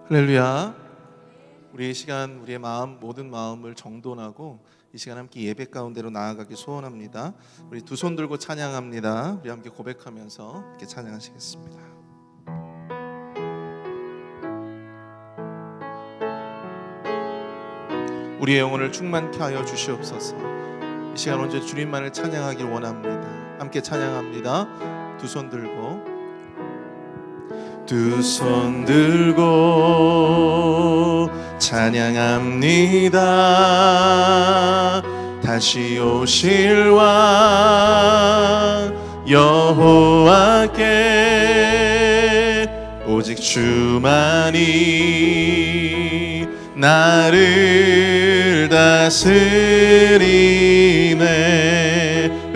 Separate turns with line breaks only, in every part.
할렐루야. 우리 이 시간 우리의 마음, 모든 마음을 정돈하고 이 시간 함께 예배 가운데로 나아가기 소원합니다. 우리 두 손 들고 찬양합니다. 우리 함께 고백하면서 함께 찬양하시겠습니다. 우리의 영혼을 충만케 하여 주시옵소서. 이 시간 언제 주님만을 찬양하길 원합니다. 함께 찬양합니다. 두 손 들고 찬양합니다. 다시 오실 왕 여호와께 오직 주만이 나를 다스리네.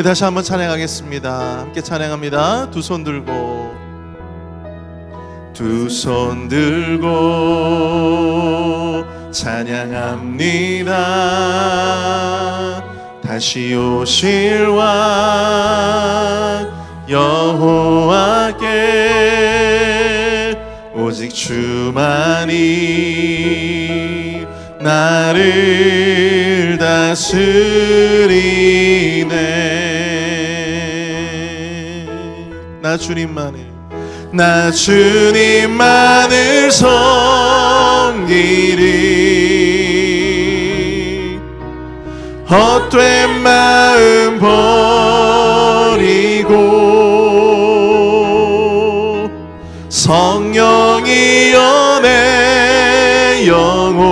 다시 한번 찬양하겠습니다. 함께 찬양합니다. 두 손 들고 찬양합니다. 다시 오실 왕 여호와께 오직 주만이 나를 다스리네. 나 주님만을 섬기리. 헛된 마음 버리고 성령이여 내 영혼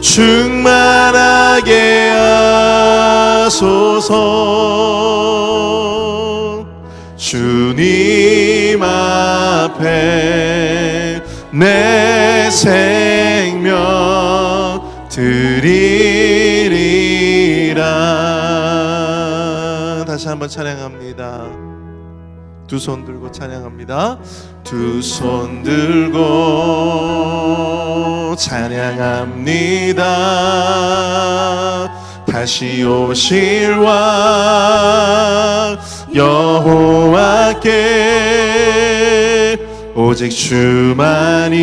충만하게 하소서. 주님 앞에 내 생명 드리리라. 다시 한번 찬양합니다. 두 손 들고 찬양합니다. 두 손 들고 찬양합니다. 다시 오실 왕 여호와께 오직 주만이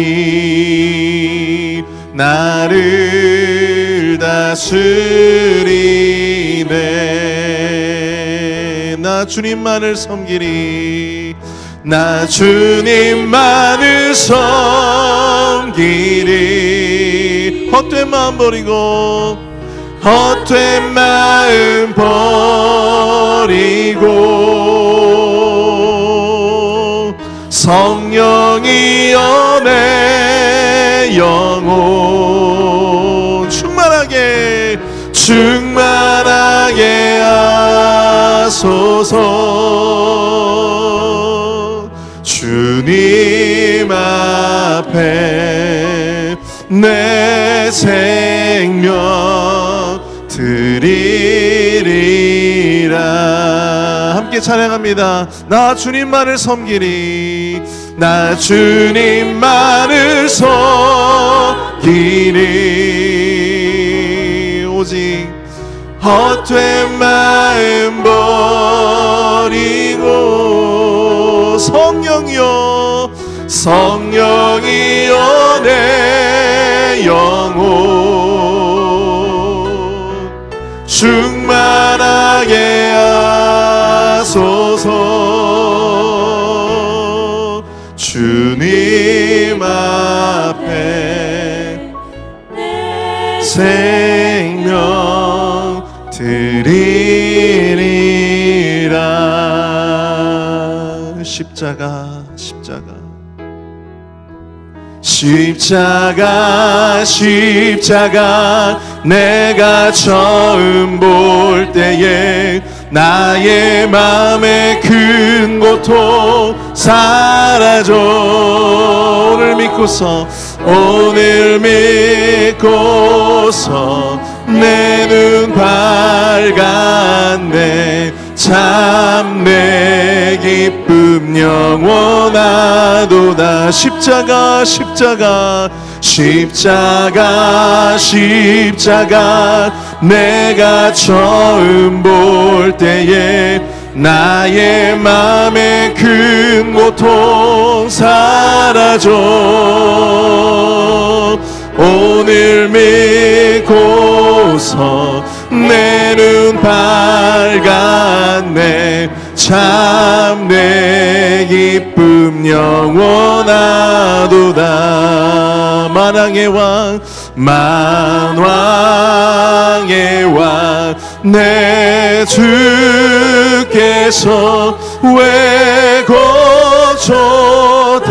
나를 다스리네. 나 주님만을 섬기리. 나 주님만을 섬기리. 헛된 마음 버리고 헛된 마음 버리고 성령이여 내 영혼 충만하게 하소서. 주님 앞에 내 생명 드리리라. 함께 찬양합니다. 나 주님만을 섬기리. 나 주님만을 섬기리. 오직 헛된 마음 버리고 성령이여 내 영혼 충만하게 하소서. 주님 앞에 생명 드리리라. 십자가 내가 처음 볼 때에 나의 마음의 큰 고통 사라져. 오늘 믿고서 내 눈 밝았네. 참 내 기쁨 영원하도다. 십자가 내가 처음 볼 때에 나의 맘의 큰 고통 사라져. 오늘 믿고서 내 눈 밝았네. 참 내 기쁨 영원하도다. 만왕의 왕 만왕의 왕 내 주께서 왜 고초당했나.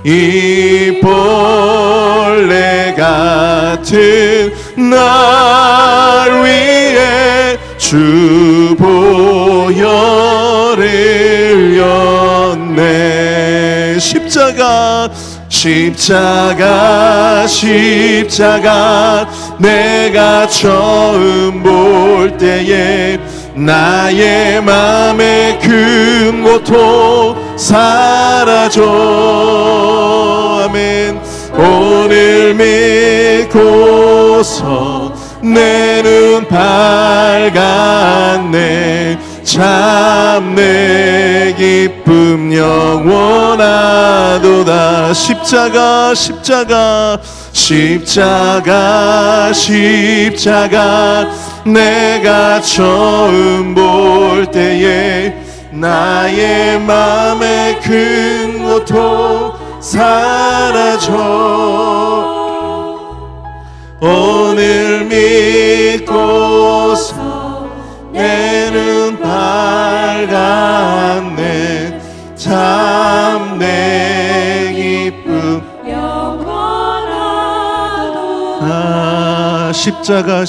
이 벌레 같은 날 위해 주 보혈을 흘렸네. 십자가 내가 처음 볼 때에 나의 맘의 큰 고통 사라져. 아멘. 오늘 믿고서 내 눈 밝았네. 참 내 기쁨 영원하도다. 십자가 내가 처음 볼 때에 나의 맘의 큰 고통 사라져. 오늘 믿고서 내 눈 밝았네. 참 내 기쁨 영원하도다. 십자가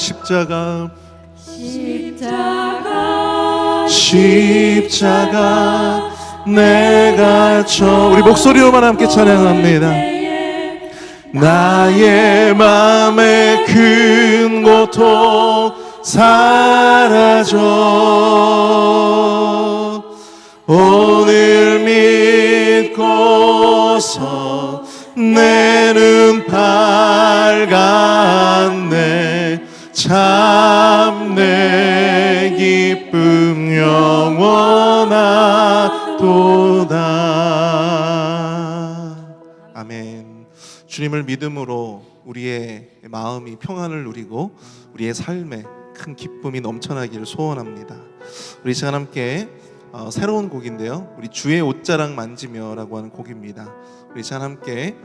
내가 우리 목소리로만 함께 찬양합니다. 나의 맘의 큰 고통 사라져. 오늘 믿고서 내 눈 밝았네. 참 내 기쁨 영원하도다. 아멘. 주님을 믿음으로 우리의 마음이 평안을 누리고 우리의 삶에 큰 기쁨이 넘쳐나기를 소원합니다. 우리 시간 함께 새로운 곡인데요, 우리 주의 옷자락 만지며라고 하는 곡입니다. 우리 시간 함께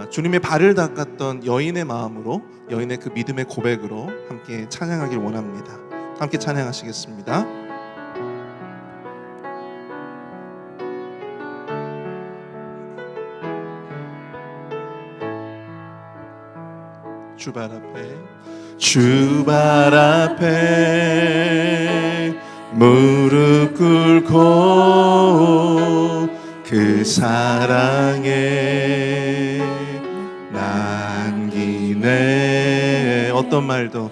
주님의 발을 닦았던 여인의 마음으로, 여인의 그 믿음의 고백으로 함께 찬양하길 원합니다. 함께 찬양하시겠습니다. 주 발 앞에 무릎 꿇고 그 사랑에 남기네. 어떤 말도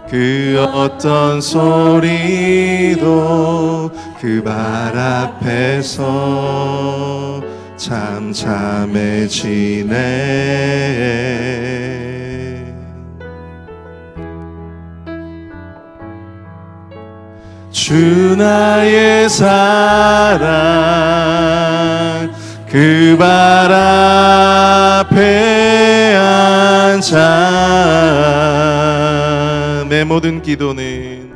그 어떤 소리도 그 발 앞에서 참참해지네. 주 나의 사랑 그 발 앞에 앉아 내 모든 기도는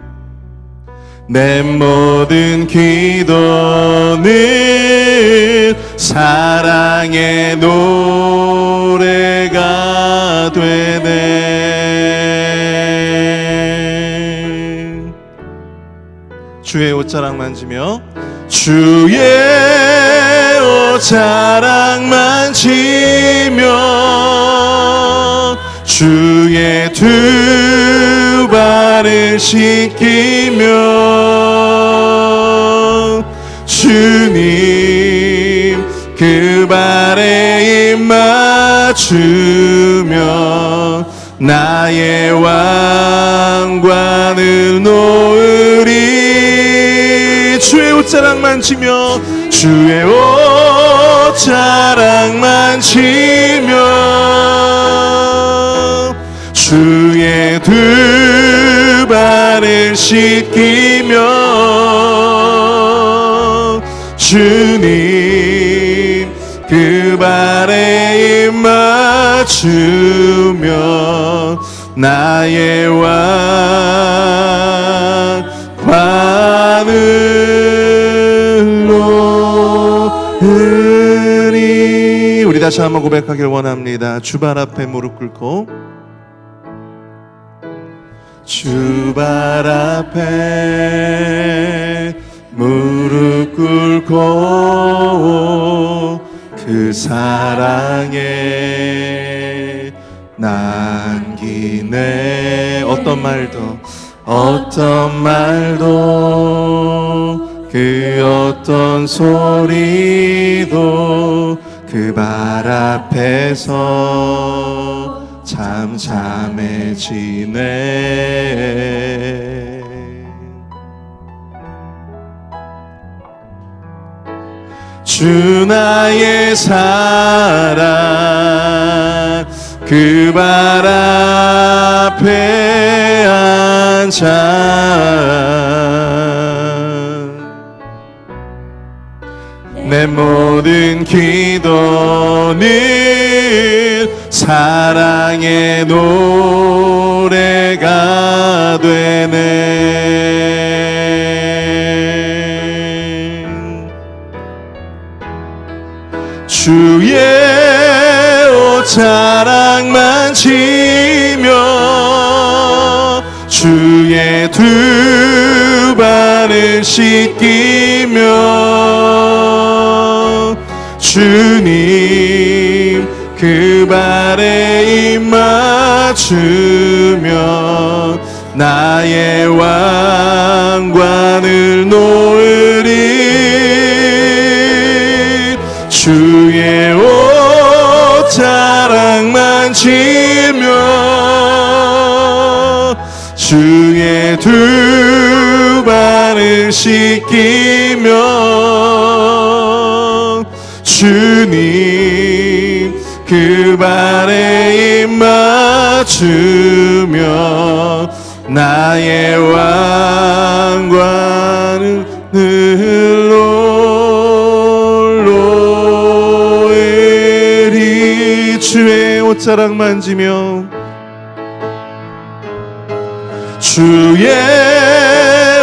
사랑의 노래가 되네. 주의 옷자락 만지며 주의 옷자락 만지며 주의 두 발을 씻기며 주님 그 발에 입 맞추며 나의 왕관을 놓으리. 주의 옷자락 만지며 주의 옷자락만 지며 주의 두 발을 씻기며 주님 그 발에 입 맞추며 나의 왕관을 놓으리. 우리 다시 한번 고백하길 원합니다. 주발 앞에 무릎 꿇고 주발 앞에 무릎 꿇고 그 사랑에 남기네. 어떤 말도 그 어떤 소리도 그 발 앞에서 잠잠해지네. 주 나의 사랑 그 발 앞에 앉아 내 모든 기도는 사랑의 노래가 되네. 주의 옷자락만 지며 주의 두 발을 씻기며 주님 그 발에 입 맞추며 나의 왕관을 놓으리. 주의 옷자락만 지며 주의 두 발을 씻기며 주님 그 발에 입 맞추며 나의 왕관을 놓으리. 주의 옷자락 만지며 주의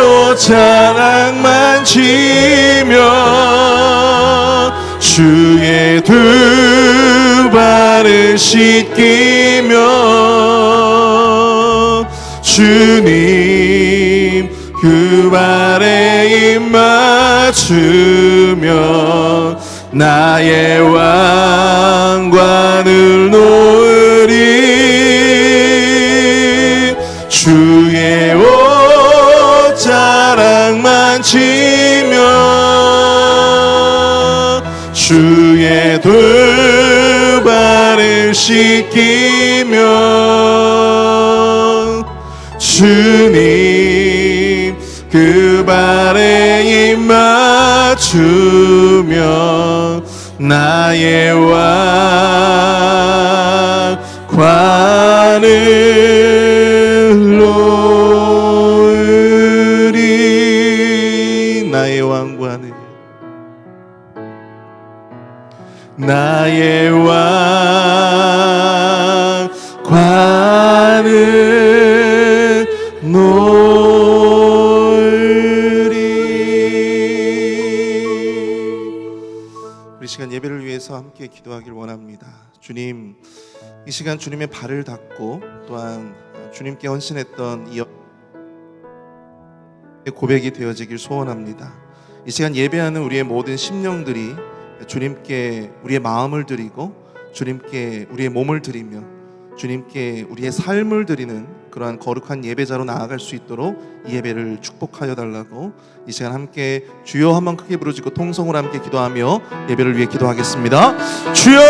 옷자락 만지며 주의 두 발을 씻기며 주님 그 발에 입 맞추며 나의 왕관을 놓으리. 주의 옷자락 만지며 주의 두 발을 씻기며 주님 그 발에 입 맞추며 나의 왕관을 놓으리. 나의 왕관을 나의 왕관을 놓으리. 우리 시간 예배를 위해서 함께 기도하길 원합니다. 주님, 이 시간 주님의 발을 닦고 또한 주님께 헌신했던 이 고백이 되어지길 소원합니다. 이 시간 예배하는 우리의 모든 심령들이 주님께 우리의 마음을 드리고 주님께 우리의 몸을 드리며 주님께 우리의 삶을 드리는 그러한 거룩한 예배자로 나아갈 수 있도록 이 예배를 축복하여 달라고 이 시간 함께 주여 한번 크게 부르짖고 통성으로 함께 기도하며 예배를 위해 기도하겠습니다. 주여!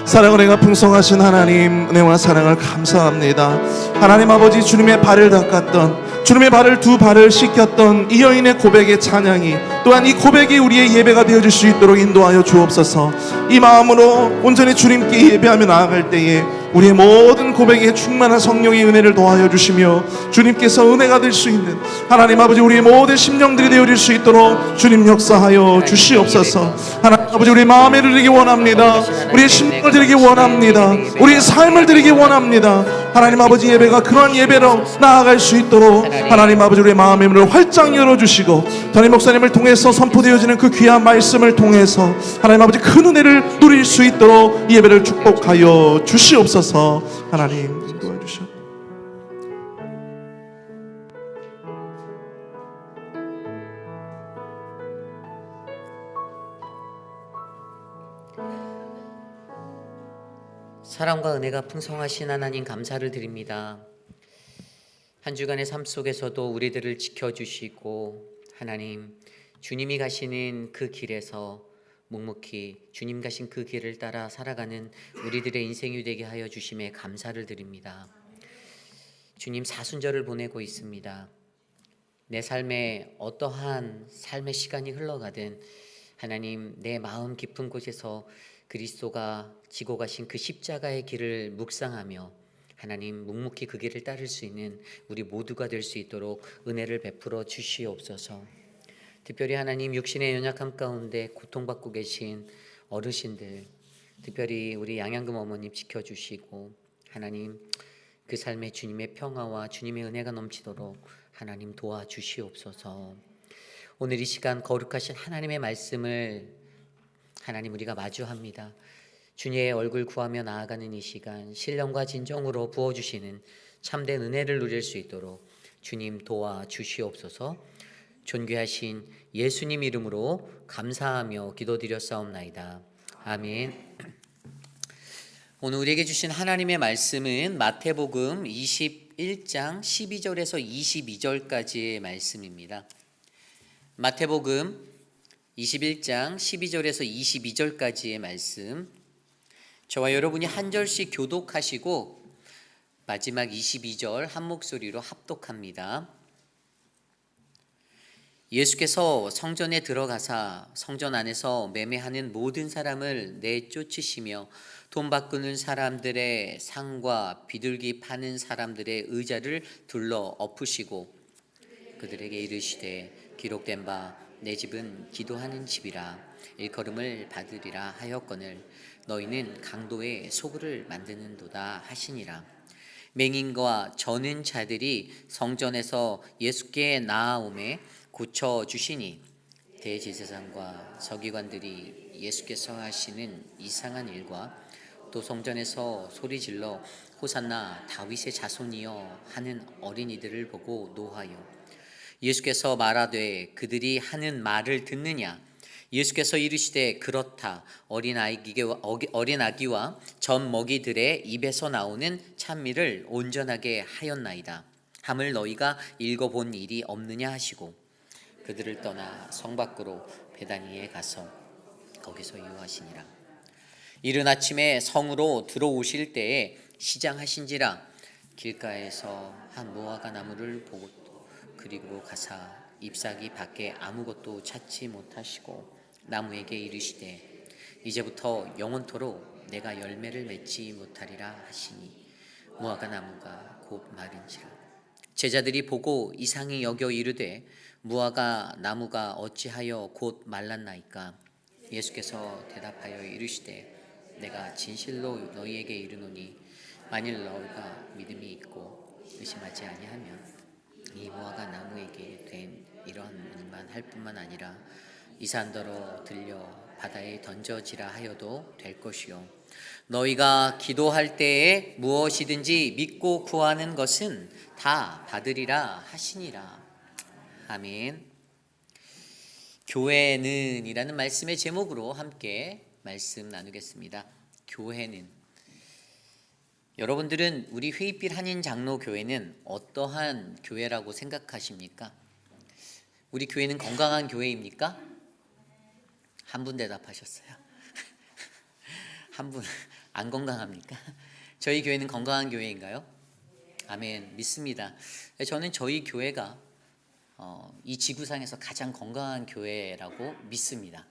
사랑을 행하 풍성하신 하나님, 은혜와 사랑을 감사합니다. 하나님 아버지, 주님의 발을 닦았던 주님의 발을 두 발을 씻겼던 이 여인의 고백의 찬양이 또한 이 고백이 우리의 예배가 되어질 수 있도록 인도하여 주옵소서. 이 마음으로 온전히 주님께 예배하며 나아갈 때에 우리의 모든 고백에 충만한 성령의 은혜를 더하여 주시며 주님께서 은혜가 될 수 있는 하나님 아버지 우리의 모든 심령들이 되어질 수 있도록 주님 역사하여 주시옵소서. 하나님 아버지 우리의 마음을 드리기 원합니다. 우리의 심령을 드리기 원합니다. 우리의 삶을 드리기 원합니다. 하나님 아버지 예배가 그러한 예배로 나아갈 수 있도록 하나님 아버지 우리의 마음의 문을 활짝 열어주시고 담임 목사님을 통해서 선포되어지는 그 귀한 말씀을 통해서 하나님 아버지 큰 은혜를 누릴 수 있도록 이 예배를 축복하여 주시옵소서. 하나님 인도해 주시옵소서.
사랑과 은혜가 풍성하신 하나님 감사를 드립니다. 한 주간의 삶 속에서도 우리들을 지켜주시고 하나님 주님이 가시는 그 길에서 묵묵히 주님 가신 그 길을 따라 살아가는 우리들의 인생이 되게 하여 주심에 감사를 드립니다. 주님 사순절을 보내고 있습니다. 내 삶에 어떠한 삶의 시간이 흘러가든 하나님 내 마음 깊은 곳에서 그리스도가 지고 가신 그 십자가의 길을 묵상하며 하나님 묵묵히 그 길을 따를 수 있는 우리 모두가 될 수 있도록 은혜를 베풀어 주시옵소서. 특별히 하나님 육신의 연약함 가운데 고통받고 계신 어르신들, 특별히 우리 양양금 어머님 지켜주시고 하나님 그 삶에 주님의 평화와 주님의 은혜가 넘치도록 하나님 도와주시옵소서. 오늘 이 시간 거룩하신 하나님의 말씀을 하나님 우리가 마주합니다. 주님의 얼굴 구하며 나아가는 이 시간 신령과 진정으로 부어주시는 참된 은혜를 누릴 수 있도록 주님 도와주시옵소서. 존귀하신 예수님 이름으로 감사하며 기도드렸사옵나이다. 아멘. 오늘 우리에게 주신 하나님의 말씀은 마태복음 21장 12절에서 22절까지의 말씀입니다. 마태복음 21장 12절에서 22절까지의 말씀, 저와 여러분이 한 절씩 교독하시고 마지막 22절 한 목소리로 합독합니다. 예수께서 성전에 들어가사 성전 안에서 매매하는 모든 사람을 내쫓으시며 돈 바꾸는 사람들의 상과 비둘기 파는 사람들의 의자를 둘러 엎으시고 그들에게 이르시되 기록된 바 내 집은 기도하는 집이라 일컬음을 받으리라 하였거늘 너희는 강도의 소굴을 만드는도다 하시니라. 맹인과 저는 자들이 성전에서 예수께 나아오매 고쳐주시니 대제사장과 서기관들이 예수께서 하시는 이상한 일과 또 성전에서 소리질러 호산나 다윗의 자손이여 하는 어린이들을 보고 노하여 예수께서 말하되 그들이 하는 말을 듣느냐. 예수께서 이르시되 그렇다. 어린아기와 젖먹이들의 입에서 나오는 찬미를 온전하게 하였나이다 함을 너희가 읽어본 일이 없느냐 하시고 그들을 떠나 성 밖으로 베다니에 가서 거기서 유하시니라. 이른 아침에 성으로 들어오실 때에 시장하신지라 길가에서 한 무화과 나무를 보고 그리고 가사 잎사귀 밖에 아무것도 찾지 못하시고 나무에게 이르시되 이제부터 영원토록 내가 열매를 맺지 못하리라 하시니 무화과 나무가 곧 마른지라. 제자들이 보고 이상히 여겨 이르되 무화과 나무가 어찌하여 곧 말랐나이까. 예수께서 대답하여 이르시되 내가 진실로 너희에게 이르노니 만일 너희가 믿음이 있고 의심하지 아니하면 이 무화과 나무에게 된 이러한 일만 할 뿐만 아니라 이 산더러 들려 바다에 던져지라 하여도 될 것이요 너희가 기도할 때에 무엇이든지 믿고 구하는 것은 다 받으리라 하시니라. 아멘. 교회는 이라는 말씀의 제목으로 함께 말씀 나누겠습니다. 교회는. 여러분들은 우리 회의빛 한인 장로교회는 어떠한 교회라고 생각하십니까? 우리 교회는 건강한 교회입니까? 한 분 대답하셨어요. 한 분 안 건강합니까? 저희 교회는 건강한 교회인가요? 아멘. 믿습니다. 저는 저희 교회가 이 지구상에서 가장 건강한 교회라고 믿습니다.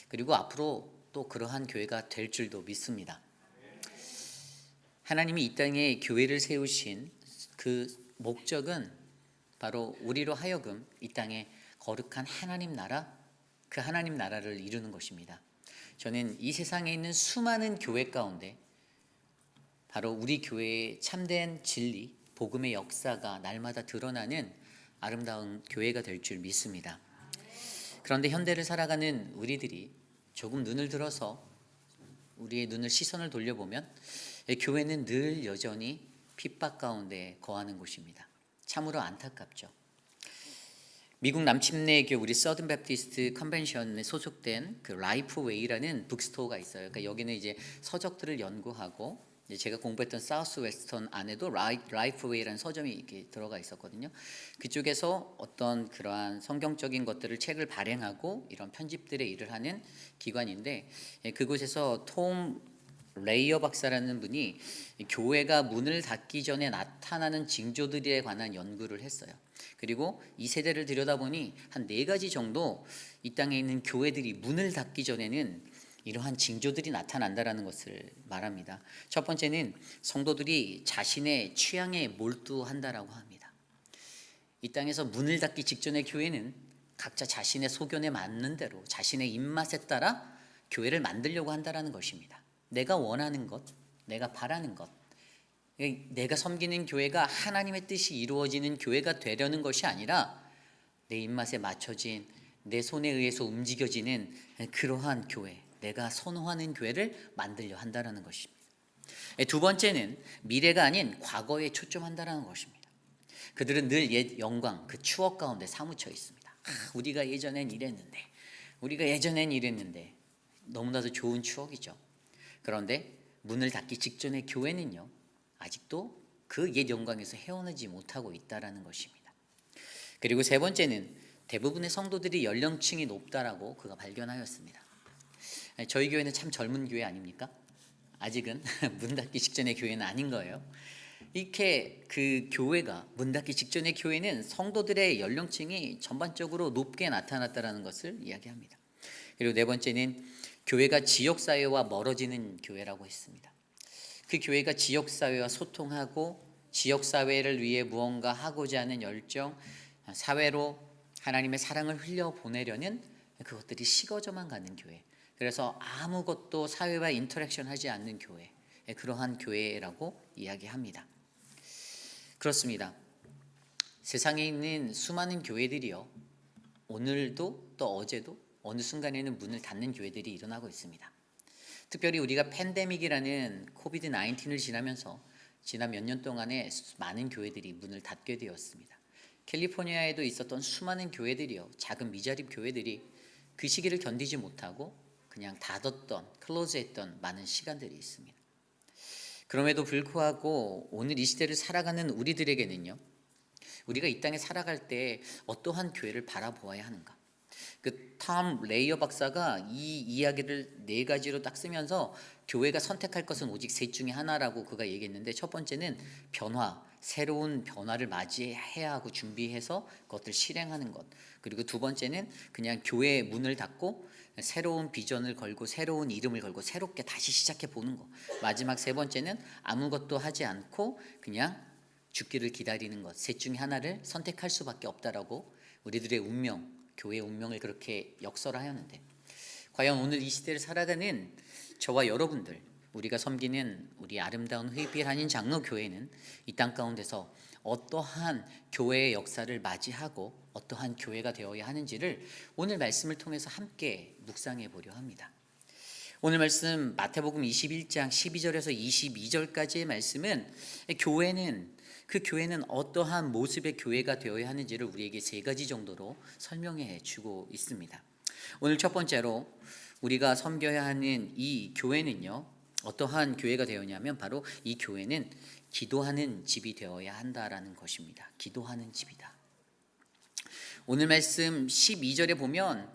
그리고 앞으로 또 그러한 교회가 될 줄도 믿습니다. 하나님이 이 땅에 교회를 세우신 그 목적은 바로 우리로 하여금 이 땅에 거룩한 하나님 나라, 그 하나님 나라를 이루는 것입니다. 저는 이 세상에 있는 수많은 교회 가운데 바로 우리 교회의 참된 진리, 복음의 역사가 날마다 드러나는 아름다운 교회가 될 줄 믿습니다. 그런데 현대를 살아가는 우리들이 조금 눈을 들어서 우리의 시선을 돌려보면 교회는 늘 여전히 핍박 가운데 거하는 곳입니다. 참으로 안타깝죠. 미국 남침내교 우리 서든 베프티스트 컨벤션에 소속된 그 라이프웨이라는 북스토어가 있어요. 그러니까 여기는 이제 서적들을 연구하고 제가 공부했던 사우스 웨스턴 안에도 라이프웨이라는 서점이 이렇게 들어가 있었거든요. 그쪽에서 어떤 그러한 성경적인 것들을 책을 발행하고 이런 편집들의 일을 하는 기관인데, 그곳에서 톰 레이어 박사라는 분이 교회가 문을 닫기 전에 나타나는 징조들에 관한 연구를 했어요. 그리고 이 세대를 들여다보니 한 4가지 정도 이 땅에 있는 교회들이 문을 닫기 전에는 이러한 징조들이 나타난다라는 것을 말합니다. 첫 번째는 성도들이 자신의 취향에 몰두한다라고 합니다. 이 땅에서 문을 닫기 직전의 교회는 각자 자신의 소견에 맞는 대로 자신의 입맛에 따라 교회를 만들려고 한다라는 것입니다. 내가 원하는 것, 내가 바라는 것, 내가 섬기는 교회가 하나님의 뜻이 이루어지는 교회가 되려는 것이 아니라 내 입맛에 맞춰진, 내 손에 의해서 움직여지는 그러한 교회, 내가 선호하는 교회를 만들려 한다는 것입니다. 두 번째는 미래가 아닌 과거에 초점한다는 것입니다. 그들은 늘 옛 영광, 그 추억 가운데 사무쳐 있습니다. 우리가 예전엔 이랬는데 너무나도 좋은 추억이죠. 그런데 문을 닫기 직전의 교회는요, 아직도 그 옛 영광에서 헤어나지 못하고 있다는 것입니다. 그리고 세 번째는 대부분의 성도들이 연령층이 높다라고 그가 발견하였습니다. 저희 교회는 참 젊은 교회 아닙니까? 아직은 문 닫기 직전의 교회는 아닌 거예요. 이렇게 그 교회가 문 닫기 직전의 교회는 성도들의 연령층이 전반적으로 높게 나타났다는 것을 이야기합니다. 그리고 네 번째는 교회가 지역사회와 멀어지는 교회라고 했습니다. 그 교회가 지역사회와 소통하고 지역사회를 위해 무언가 하고자 하는 열정, 사회로 하나님의 사랑을 흘려보내려는 그것들이 식어져만 가는 교회, 그래서 아무것도 사회와 인터랙션 하지 않는 교회, 그러한 교회라고 이야기합니다. 그렇습니다. 세상에 있는 수많은 교회들이요, 오늘도 또 어제도 어느 순간에는 문을 닫는 교회들이 일어나고 있습니다. 특별히 우리가 팬데믹이라는 코비드 19을 지나면서 지난 몇 년 동안에 많은 교회들이 문을 닫게 되었습니다. 캘리포니아에도 있었던 수많은 교회들이요, 작은 미자립 교회들이 그 시기를 견디지 못하고 그냥 닫았던, 클로즈했던 많은 시간들이 있습니다. 그럼에도 불구하고 오늘 이 시대를 살아가는 우리들에게는요, 우리가 이 땅에 살아갈 때 어떠한 교회를 바라보아야 하는가? 그 톰 레이어 박사가 이 이야기를 4가지로 딱 쓰면서 교회가 선택할 것은 오직 셋 중에 하나라고 그가 얘기했는데, 첫 번째는 변화, 새로운 변화를 맞이해야 하고 준비해서 그것들 실행하는 것. 그리고 두 번째는 그냥 교회의 문을 닫고 새로운 비전을 걸고 새로운 이름을 걸고 새롭게 다시 시작해 보는 것. 마지막 세 번째는 아무것도 하지 않고 그냥 죽기를 기다리는 것. 셋 중에 하나를 선택할 수밖에 없다라고 우리들의 운명, 교회의 운명을 그렇게 역설하였는데, 과연 오늘 이 시대를 살아가는 저와 여러분들, 우리가 섬기는 우리 아름다운 회비엘 한인 장로교회는 이 땅 가운데서 어떠한 교회의 역사를 맞이하고 어떠한 교회가 되어야 하는지를 오늘 말씀을 통해서 함께 묵상해 보려 합니다. 오늘 말씀 마태복음 21장 12절에서 22절까지의 말씀은 그 교회는 어떠한 모습의 교회가 되어야 하는지를 우리에게 3가지 정도로 설명해 주고 있습니다. 오늘 첫 번째로 우리가 섬겨야 하는 이 교회는요, 어떠한 교회가 되었냐면 바로 이 교회는 기도하는 집이 되어야 한다라는 것입니다. 기도하는 집이다. 오늘 말씀 12절에 보면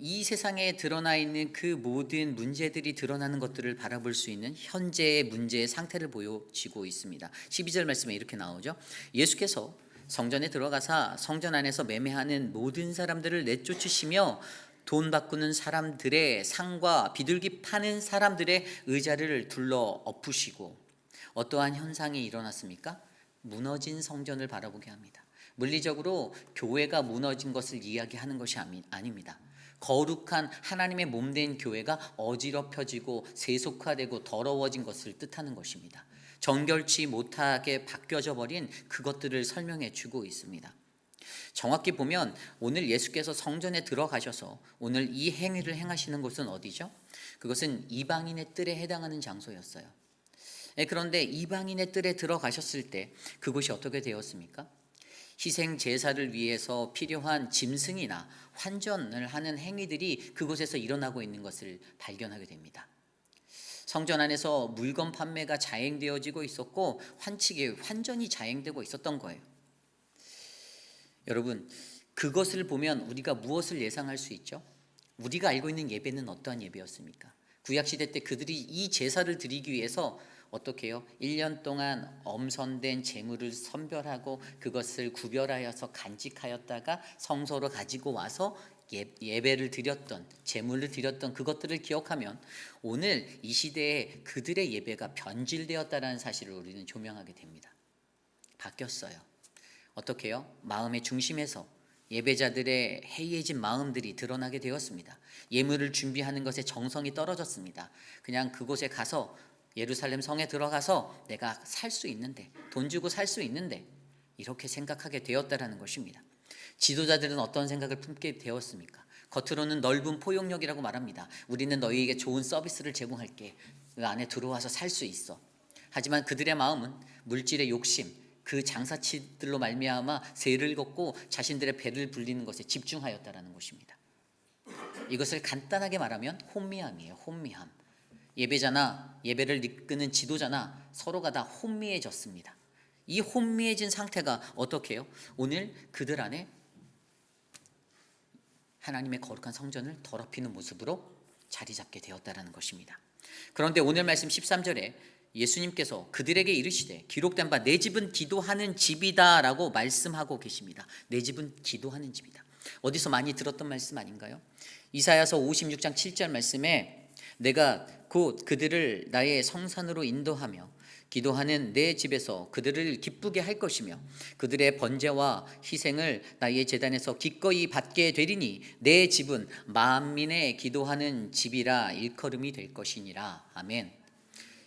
이 세상에 드러나 있는 그 모든 문제들이 드러나는 것들을 바라볼 수 있는 현재의 문제의 상태를 보여지고 있습니다. 12절 말씀에 이렇게 나오죠. 예수께서 성전에 들어가사 성전 안에서 매매하는 모든 사람들을 내쫓으시며 돈 바꾸는 사람들의 상과 비둘기 파는 사람들의 의자를 둘러 엎으시고 어떠한 현상이 일어났습니까? 무너진 성전을 바라보게 합니다. 물리적으로 교회가 무너진 것을 이야기하는 것이 아닙니다. 거룩한 하나님의 몸된 교회가 어지럽혀지고 세속화되고 더러워진 것을 뜻하는 것입니다. 정결치 못하게 바뀌어져 버린 그것들을 설명해 주고 있습니다. 정확히 보면 오늘 예수께서 성전에 들어가셔서 오늘 이 행위를 행하시는 곳은 어디죠? 그것은 이방인의 뜰에 해당하는 장소였어요. 그런데 이방인의 뜰에 들어가셨을 때 그곳이 어떻게 되었습니까? 희생 제사를 위해서 필요한 짐승이나 환전을 하는 행위들이 그곳에서 일어나고 있는 것을 발견하게 됩니다. 성전 안에서 물건 판매가 자행되어지고 있었고 환전이 자행되고 있었던 거예요. 여러분, 그것을 보면 우리가 무엇을 예상할 수 있죠? 우리가 알고 있는 예배는 어떠한 예배였습니까? 구약시대 때 그들이 이 제사를 드리기 위해서 어떻게 해요? 1년 동안 엄선된 제물을 선별하고 그것을 구별하여서 간직하였다가 성소로 가지고 와서 예배를 드렸던, 제물을 드렸던 그것들을 기억하면 오늘 이 시대에 그들의 예배가 변질되었다는 사실을 우리는 조명하게 됩니다. 바뀌었어요. 어떻게 해요? 마음의 중심에서 예배자들의 해이해진 마음들이 드러나게 되었습니다. 예물을 준비하는 것에 정성이 떨어졌습니다. 그냥 그곳에 가서 예루살렘 성에 들어가서 내가 살 수 있는데, 돈 주고 살 수 있는데 이렇게 생각하게 되었다라는 것입니다. 지도자들은 어떤 생각을 품게 되었습니까? 겉으로는 넓은 포용력이라고 말합니다. 우리는 너희에게 좋은 서비스를 제공할게. 그 안에 들어와서 살 수 있어. 하지만 그들의 마음은 물질의 욕심, 그 장사치들로 말미암아 세를 걷고 자신들의 배를 불리는 것에 집중하였다라는 것입니다. 이것을 간단하게 말하면 혼미함이에요. 혼미함. 예배자나 예배를 이끄는 지도자나 서로가 다 혼미해졌습니다. 이 혼미해진 상태가 어떻게 해요? 오늘 그들 안에 하나님의 거룩한 성전을 더럽히는 모습으로 자리 잡게 되었다라는 것입니다. 그런데 오늘 말씀 13절에 예수님께서 그들에게 이르시되 기록된 바 내 집은 기도하는 집이다 라고 말씀하고 계십니다. 내 집은 기도하는 집이다. 어디서 많이 들었던 말씀 아닌가요? 이사야서 56장 7절 말씀에 내가 곧 그들을 나의 성산으로 인도하며 기도하는 내 집에서 그들을 기쁘게 할 것이며 그들의 번제와 희생을 나의 제단에서 기꺼이 받게 되리니 내 집은 만민의 기도하는 집이라 일컬음이 될 것이니라. 아멘.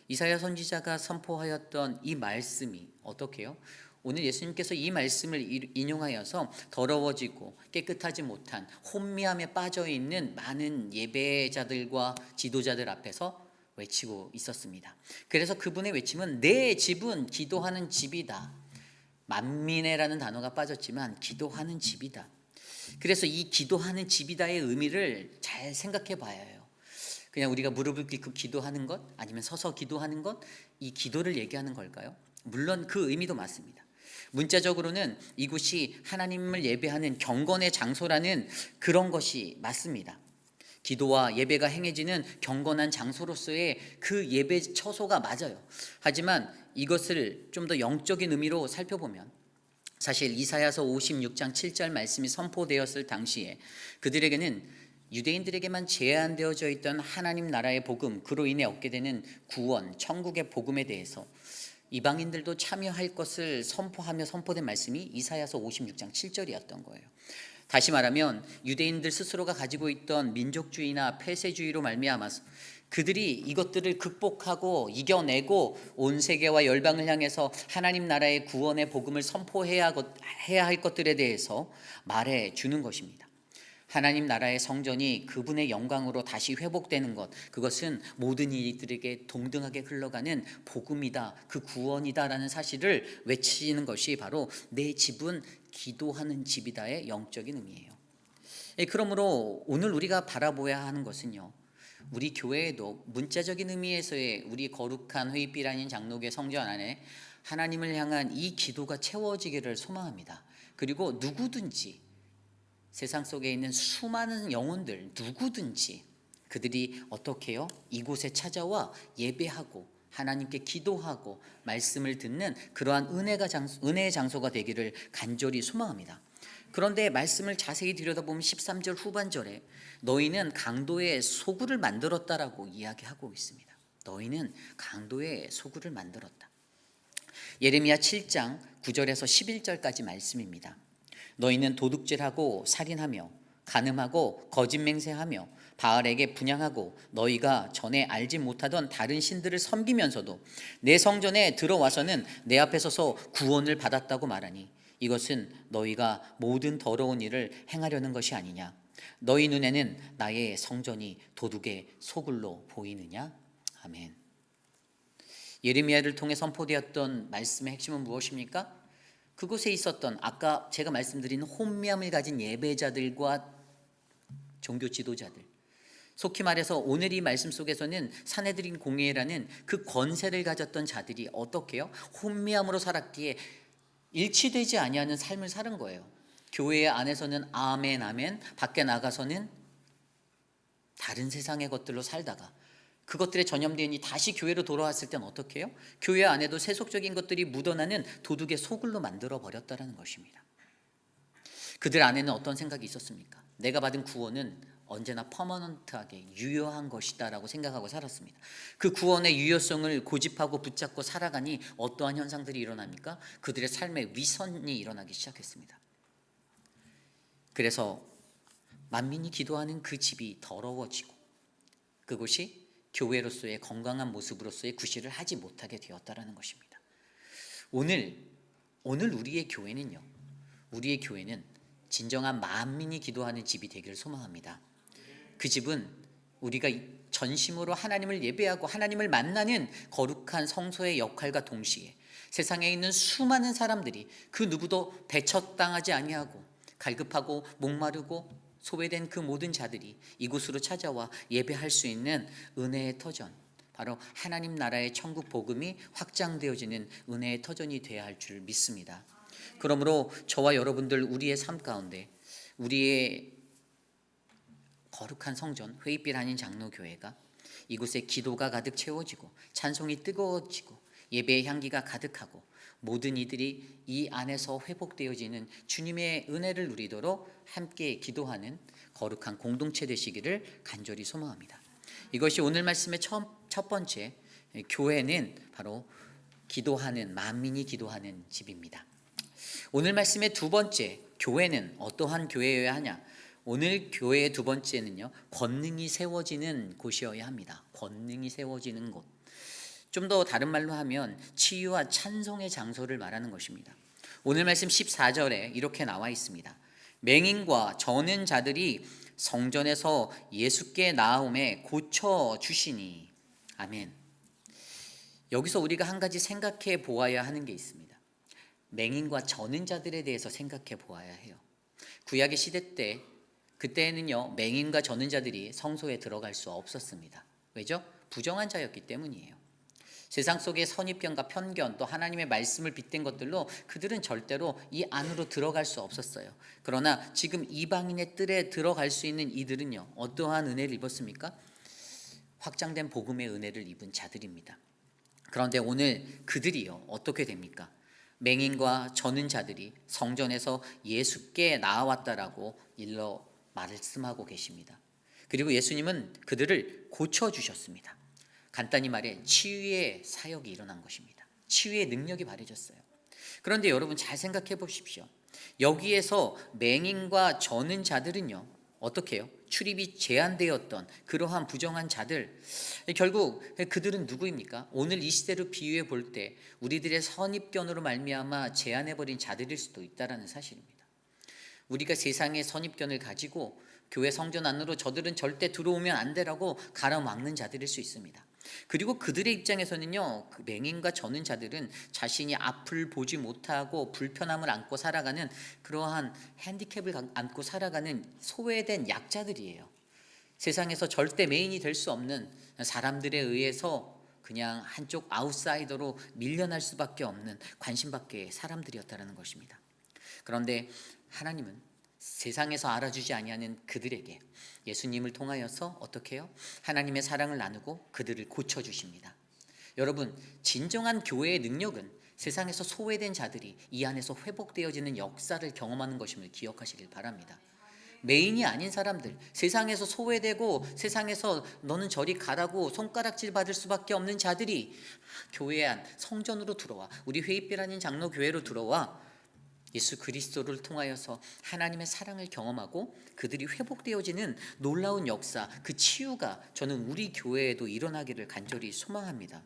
이사야 선지자가 선포하였던 이 말씀이 어떻게 해요? 오늘 예수님께서 이 말씀을 인용하여서 더러워지고 깨끗하지 못한 혼미함에 빠져있는 많은 예배자들과 지도자들 앞에서 외치고 있었습니다. 그래서 그분의 외침은 내 집은 기도하는 집이다. 만민의라는 단어가 빠졌지만 기도하는 집이다. 그래서 이 기도하는 집이다의 의미를 잘 생각해 봐야 해요. 그냥 우리가 무릎을 꿇고 기도하는 것 아니면 서서 기도하는 것, 이 기도를 얘기하는 걸까요? 물론 그 의미도 맞습니다. 문자적으로는 이곳이 하나님을 예배하는 경건의 장소라는 그런 것이 맞습니다. 기도와 예배가 행해지는 경건한 장소로서의 그 예배 처소가 맞아요. 하지만 이것을 좀 더 영적인 의미로 살펴보면 사실 이사야서 56장 7절 말씀이 선포되었을 당시에 그들에게는 유대인들에게만 제한되어져 있던 하나님 나라의 복음, 그로 인해 얻게 되는 구원, 천국의 복음에 대해서 이방인들도 참여할 것을 선포하며 선포된 말씀이 이사야서 56장 7절이었던 거예요. 다시 말하면 유대인들 스스로가 가지고 있던 민족주의나 폐쇄주의로 말미암아서 그들이 이것들을 극복하고 이겨내고 온 세계와 열방을 향해서 하나님 나라의 구원의 복음을 선포해야 할 것들에 대해서 말해 주는 것입니다. 하나님 나라의 성전이 그분의 영광으로 다시 회복되는 것, 그것은 모든 이들에게 동등하게 흘러가는 복음이다, 그 구원이다라는 사실을 외치는 것이 바로 내 집은 기도하는 집이다의 영적인 의미예요. 그러므로 오늘 우리가 바라보아야 하는 것은요, 우리 교회에도 문자적인 의미에서의 우리 거룩한 회의빛 아닌 장로교 성전 안에 하나님을 향한 이 기도가 채워지기를 소망합니다. 그리고 누구든지
세상 속에 있는 수많은 영혼들 누구든지 그들이 어떻게 해요? 이곳에 찾아와 예배하고 하나님께 기도하고 말씀을 듣는 그러한 은혜의 장소가 되기를 간절히 소망합니다. 그런데 말씀을 자세히 들여다보면 13절 후반절에 너희는 강도의 소굴을 만들었다라고 이야기하고 있습니다. 너희는 강도의 소굴을 만들었다. 예레미야 7장 9절에서 11절까지 말씀입니다. 너희는 도둑질하고 살인하며 간음하고 거짓 맹세하며 바알에게 분향하고 너희가 전에 알지 못하던 다른 신들을 섬기면서도 내 성전에 들어와서는 내 앞에 서서 구원을 받았다고 말하니 이것은 너희가 모든 더러운 일을 행하려는 것이 아니냐. 너희 눈에는 나의 성전이 도둑의 소굴로 보이느냐. 아멘. 예레미야를 통해 선포되었던 말씀의 핵심은 무엇입니까? 그곳에 있었던 아까 제가 말씀드린 혼미함을 가진 예배자들과 종교 지도자들, 속히 말해서 오늘 이 말씀 속에서는 산헤드린 공회라는 그 권세를 가졌던 자들이 어떻게 해요? 혼미함으로 살았기에 일치되지 아니하는 삶을 사는 거예요. 교회 안에서는 아멘 아멘, 밖에 나가서는 다른 세상의 것들로 살다가 그것들에 전염되니 다시 교회로 돌아왔을 땐 어떻게 해요? 교회 안에도 세속적인 것들이 묻어나는 도둑의 소굴로 만들어 버렸다는 것입니다. 그들 안에는 어떤 생각이 있었습니까? 내가 받은 구원은 언제나 퍼머넌트하게 유효한 것이다라고 생각하고 살았습니다. 그 구원의 유효성을 고집하고 붙잡고 살아가니 어떠한 현상들이 일어납니까? 그들의 삶에 위선이 일어나기 시작했습니다. 그래서 만민이 기도하는 그 집이 더러워지고 그곳이 교회로서의 건강한 모습으로서의 구실을 하지 못하게 되었다라는 것입니다. 오늘 우리의 교회는 진정한 만민이 기도하는 집이 되기를 소망합니다. 그 집은 우리가 전심으로 하나님을 예배하고 하나님을 만나는 거룩한 성소의 역할과 동시에 세상에 있는 수많은 사람들이 그 누구도 배척당하지 아니하고 갈급하고 목마르고 소외된 그 모든 자들이 이곳으로 찾아와 예배할 수 있는 은혜의 터전, 바로 하나님 나라의 천국 복음이 확장되어지는 은혜의 터전이 되어야 할 줄 믿습니다. 그러므로 저와 여러분들 우리의 삶 가운데 우리의 거룩한 성전 회의빛 아닌 장로교회가 이곳에 기도가 가득 채워지고 찬송이 뜨거워지고 예배의 향기가 가득하고 모든 이들이 이 안에서 회복되어지는 주님의 은혜를 누리도록 함께 기도하는 거룩한 공동체 되시기를 간절히 소망합니다. 이것이 오늘 말씀의 첫 번째, 교회는 바로 기도하는, 만민이 기도하는 집입니다. 오늘 말씀의 두 번째, 교회는 어떠한 교회여야 하냐? 오늘 교회의 두 번째는요, 권능이 세워지는 곳이어야 합니다. 권능이 세워지는 곳. 좀 더 다른 말로 하면 치유와 찬송의 장소를 말하는 것입니다. 오늘 말씀 14절에 이렇게 나와 있습니다. 맹인과 저는 자들이 성전에서 예수께 나아오매 고쳐 주시니. 아멘. 여기서 우리가 한 가지 생각해 보아야 하는 게 있습니다. 맹인과 저는 자들에 대해서 생각해 보아야 해요. 구약의 시대 때 그때는요, 맹인과 저는 자들이 성소에 들어갈 수 없었습니다. 왜죠? 부정한 자였기 때문이에요. 세상 속의 선입견과 편견 또 하나님의 말씀을 빗댄 것들로 그들은 절대로 이 안으로 들어갈 수 없었어요. 그러나 지금 이방인의 뜰에 들어갈 수 있는 이들은요, 어떠한 은혜를 입었습니까? 확장된 복음의 은혜를 입은 자들입니다. 그런데 오늘 그들이요, 어떻게 됩니까? 맹인과 저는 자들이 성전에서 예수께 나아왔다라고 일러 말씀하고 계십니다. 그리고 예수님은 그들을 고쳐주셨습니다. 간단히 말해 치유의 사역이 일어난 것입니다. 치유의 능력이 발휘졌어요. 그런데 여러분 잘 생각해 보십시오. 여기에서 맹인과 저는 자들은요, 어떻게 해요? 출입이 제한되었던 그러한 부정한 자들, 결국 그들은 누구입니까? 오늘 이 시대로 비유해 볼 때 우리들의 선입견으로 말미암아 제한해버린 자들일 수도 있다는 사실입니다. 우리가 세상의 선입견을 가지고 교회 성전 안으로 저들은 절대 들어오면 안 되라고 가로막는 자들일 수 있습니다. 그리고 그들의 입장에서는요, 그 맹인과 저는 자들은 자신이 앞을 보지 못하고 불편함을 안고 살아가는 그러한 핸디캡을 안고 살아가는 소외된 약자들이에요. 세상에서 절대 메인이 될 수 없는 사람들에 의해서 그냥 한쪽 아웃사이더로 밀려날 수밖에 없는 관심밖에 사람들이었다는 것입니다. 그런데 하나님은 세상에서 알아주지 아니하는 그들에게 예수님을 통하여서 어떻게 해요? 하나님의 사랑을 나누고 그들을 고쳐주십니다. 여러분, 진정한 교회의 능력은 세상에서 소외된 자들이 이 안에서 회복되어지는 역사를 경험하는 것임을 기억하시길 바랍니다. 메인이 아닌 사람들, 세상에서 소외되고 세상에서 너는 저리 가라고 손가락질 받을 수밖에 없는 자들이 교회 안 성전으로 들어와, 우리 회의빛 아닌 장로교회로 들어와 예수 그리스도를 통하여서 하나님의 사랑을 경험하고 그들이 회복되어지는 놀라운 역사, 그 치유가 저는 우리 교회에도 일어나기를 간절히 소망합니다.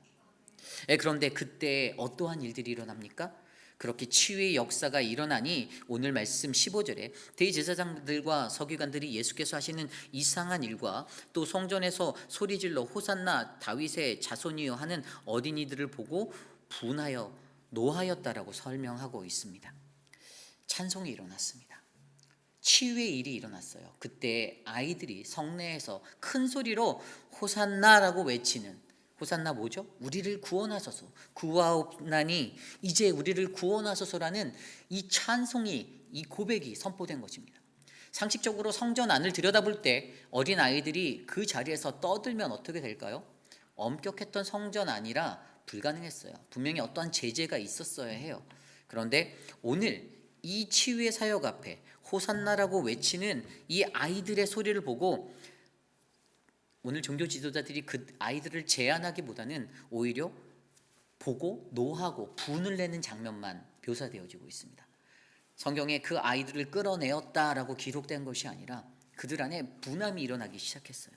그런데 그때 어떠한 일들이 일어납니까? 그렇게 치유의 역사가 일어나니 오늘 말씀 15절에 대제사장들과 서기관들이 예수께서 하시는 이상한 일과 또 성전에서 소리질러 호산나 다윗의 자손이여 하는 어린이들을 보고 분하여 노하였다라고 설명하고 있습니다. 찬송이 일어났습니다. 치유의 일이 일어났어요. 그때 아이들이 성내에서 큰 소리로 호산나라고 외치는, 호산나 뭐죠? 우리를 구원하소서, 구하옵나니 이제 우리를 구원하소서라는 이 찬송이, 이 고백이 선포된 것입니다. 상식적으로 성전 안을 들여다볼 때 어린 아이들이 그 자리에서 떠들면 어떻게 될까요? 엄격했던 성전 안이라 불가능했어요. 분명히 어떠한 제재가 있었어야 해요. 그런데 오늘 이 치유의 사역 앞에 호산나라고 외치는 이 아이들의 소리를 보고 오늘 종교 지도자들이 그 아이들을 제한하기보다는 오히려 보고 노하고 분을 내는 장면만 묘사되어지고 있습니다. 성경에 그 아이들을 끌어내었다라고 기록된 것이 아니라 그들 안에 분함이 일어나기 시작했어요.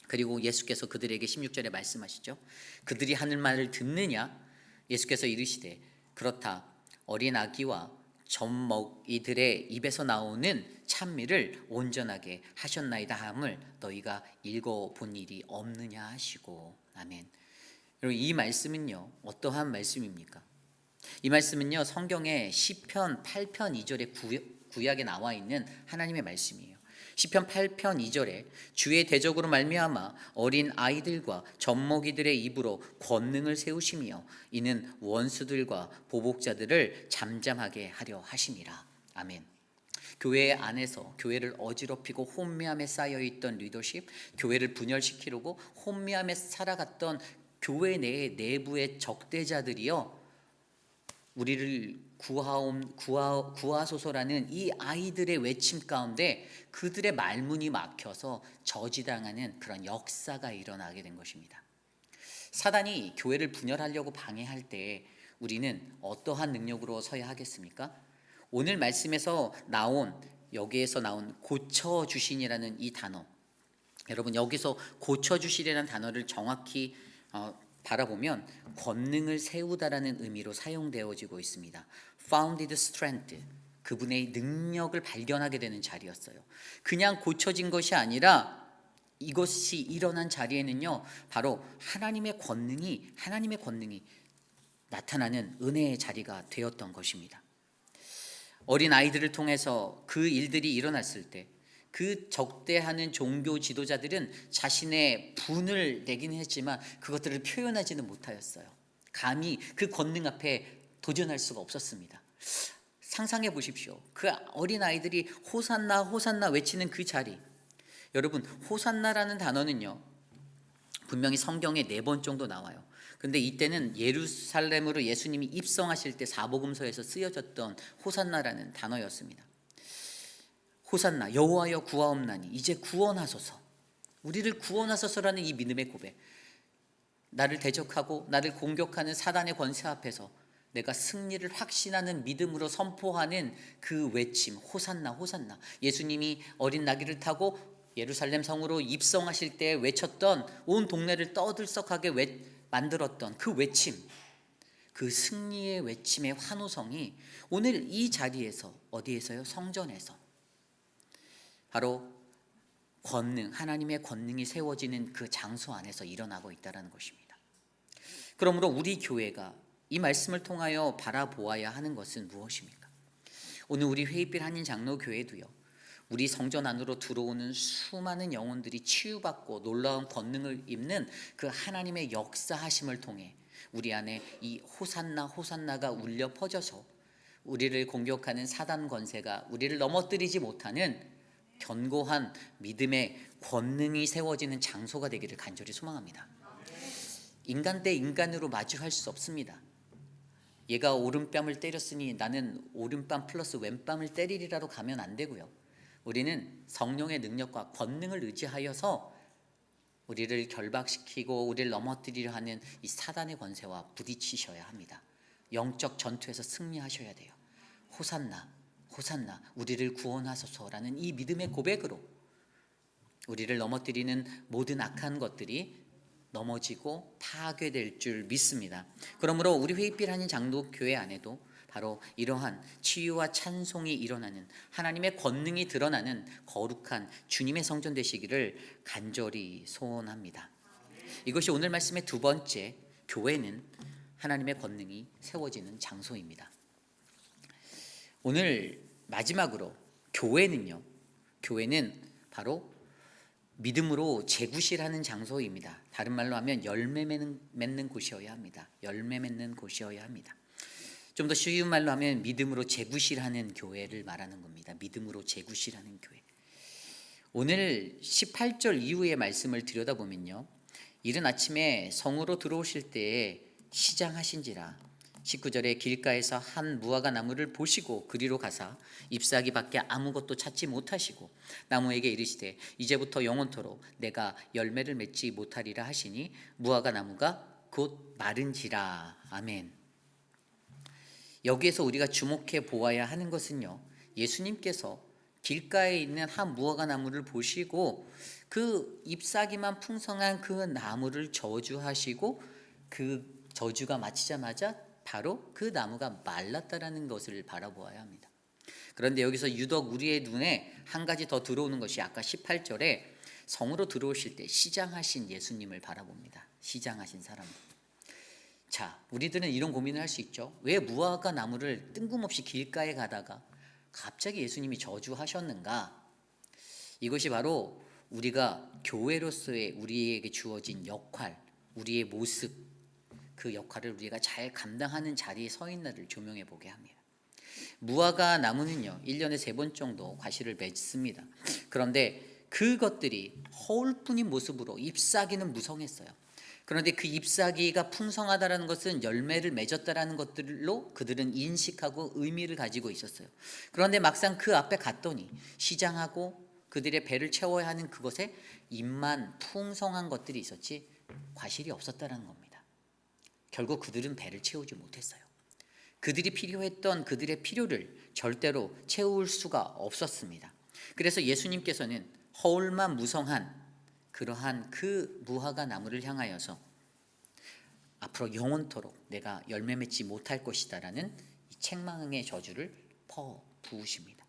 그리고 예수께서 그들에게 16절에 말씀하시죠. 그들이 하는 말을 듣느냐? 예수께서 이르시되 그렇다. 어린 아기와 젖먹이들의 입에서 나오는 찬미를 온전하게 하셨나이다 함을 너희가 읽어본 일이 없느냐 하시고. 아멘. 여러분, 이 말씀은요 어떠한 말씀입니까? 이 말씀은요 성경의 시편 8편 2절에 구약에 나와 있는 하나님의 말씀이에요. 시편 8편 2절에 주의 대적으로 말미암아 어린 아이들과 젖먹이들의 입으로 권능을 세우시며 이는 원수들과 보복자들을 잠잠하게 하려 하심이라. 아멘. 교회 안에서 교회를 어지럽히고 혼미함에 쌓여있던 리더십, 교회를 분열시키려고 혼미함에 살아갔던 교회 내부의 적대자들이요 우리를 구하소서라는 이 아이들의 외침 가운데 그들의 말문이 막혀서 저지당하는 그런 역사가 일어나게 된 것입니다. 사단이 교회를 분열하려고 방해할 때 우리는 어떠한 능력으로 서야 하겠습니까? 오늘 말씀에서 여기에서 나온 고쳐주신이라는 이 단어, 여러분 여기서 고쳐주시라는 단어를 정확히 바라보면 권능을 세우다라는 의미로 사용되어지고 있습니다. Founded strength, 그분의 능력을 발견하게 되는 자리였어요. 그냥 고쳐진 것이 아니라 이것이 일어난 자리에는요 바로 하나님의 권능이 나타나는 은혜의 자리가 되었던 것입니다. 어린 아이들을 통해서 그 일들이 일어났을 때 그 적대하는 종교 지도자들은 자신의 분을 내긴 했지만 그것들을 표현하지는 못하였어요. 감히 그 권능 앞에 도전할 수가 없었습니다. 상상해 보십시오. 그 어린 아이들이 호산나 호산나 외치는 그 자리. 여러분, 호산나라는 단어는요 분명히 성경에 4번 정도 나와요. 근데 이때는 예루살렘으로 예수님이 입성하실 때 사복음서에서 쓰여졌던 호산나라는 단어였습니다. 호산나, 여호와여 구하옵나니 이제 구원하소서, 우리를 구원하소서라는 이 믿음의 고백. 나를 대적하고 나를 공격하는 사단의 권세 앞에서 내가 승리를 확신하는 믿음으로 선포하는 그 외침, 호산나 호산나. 예수님이 어린 나귀를 타고 예루살렘 성으로 입성하실 때 외쳤던, 온 동네를 떠들썩하게 만들었던 그 외침, 그 승리의 외침의 환호성이 오늘 이 자리에서, 어디에서요? 성전에서 바로 권능, 하나님의 권능이 세워지는 그 장소 안에서 일어나고 있다는 것입니다. 그러므로 우리 교회가 이 말씀을 통하여 바라보아야 하는 것은 무엇입니까? 오늘 우리 회의빛 한인 장로교회도요 우리 성전 안으로 들어오는 수많은 영혼들이 치유받고 놀라운 권능을 입는 그 하나님의 역사하심을 통해 우리 안에 이 호산나 호산나가 울려 퍼져서 우리를 공격하는 사단 권세가 우리를 넘어뜨리지 못하는 견고한 믿음의 권능이 세워지는 장소가 되기를 간절히 소망합니다. 인간 대 인간으로 마주할 수 없습니다. 얘가 오른뺨을 때렸으니 나는 오른뺨 플러스 왼뺨을 때리리라로 가면 안 되고요. 우리는 성령의 능력과 권능을 의지하여서 우리를 결박시키고 우리를 넘어뜨리려 하는 이 사단의 권세와 부딪히셔야 합니다. 영적 전투에서 승리하셔야 돼요. 호산나, 호산나, 우리를 구원하소서라는 이 믿음의 고백으로 우리를 넘어뜨리는 모든 악한 것들이 넘어지고 파괴될 줄 믿습니다. 그러므로 우리 회의빛 한인 장로교회 안에도 바로 이러한 치유와 찬송이 일어나는, 하나님의 권능이 드러나는 거룩한 주님의 성전 되시기를 간절히 소원합니다. 이것이 오늘 말씀의 두 번째, 교회는 하나님의 권능이 세워지는 장소입니다. 오늘 마지막으로 교회는요, 교회는 바로 믿음으로 재구실하는 장소입니다. 다른 말로 하면 열매 맺는 곳이어야 합니다. 열매 맺는 곳이어야 합니다. 좀 더 쉬운 말로 하면 믿음으로 재구실하는 교회를 말하는 겁니다. 믿음으로 재구실하는 교회. 오늘 18절 이후의 말씀을 들여다보면요, 이른 아침에 성으로 들어오실 때에 시장하신지라 19절에 길가에서 한 무화과 나무를 보시고 그리로 가사 잎사귀 밖에 아무것도 찾지 못하시고 나무에게 이르시되 이제부터 영원토록 내가 열매를 맺지 못하리라 하시니 무화과 나무가 곧 마른지라. 아멘. 여기에서 우리가 주목해 보아야 하는 것은요, 예수님께서 길가에 있는 한 무화과 나무를 보시고 그 잎사귀만 풍성한 그 나무를 저주하시고 그 저주가 마치자마자 바로 그 나무가 말랐다라는 것을 바라보아야 합니다. 그런데 여기서 유독 우리의 눈에 한 가지 더 들어오는 것이 아까 18절에 성으로 들어오실 때 시장하신 예수님을 바라봅니다. 시장하신 사람. 자, 우리들은 이런 고민을 할 수 있죠. 왜 무화과 나무를 뜬금없이 길가에 가다가 갑자기 예수님이 저주하셨는가? 이것이 바로 우리가 교회로서의 우리에게 주어진 역할, 우리의 모습, 그 역할을 우리가 잘 감당하는 자리에 서 있나를 조명해 보게 합니다. 무화과 나무는요, 1년에 3번 정도 과실을 맺습니다. 그런데 그것들이 허울뿐인 모습으로 잎사귀는 무성했어요. 그런데 그 잎사귀가 풍성하다라는 것은 열매를 맺었다라는 것들로 그들은 인식하고 의미를 가지고 있었어요. 그런데 막상 그 앞에 갔더니 시장하고 그들의 배를 채워야 하는 그곳에 잎만 풍성한 것들이 있었지 과실이 없었다라는 겁니다. 결국 그들은 배를 채우지 못했어요. 그들이 필요했던 그들의 필요를 절대로 채울 수가 없었습니다. 그래서 예수님께서는 허울만 무성한 그러한 그 무화과 나무를 향하여서 앞으로 영원토록 내가 열매 맺지 못할 것이다 라는 책망의 저주를 부으십니다.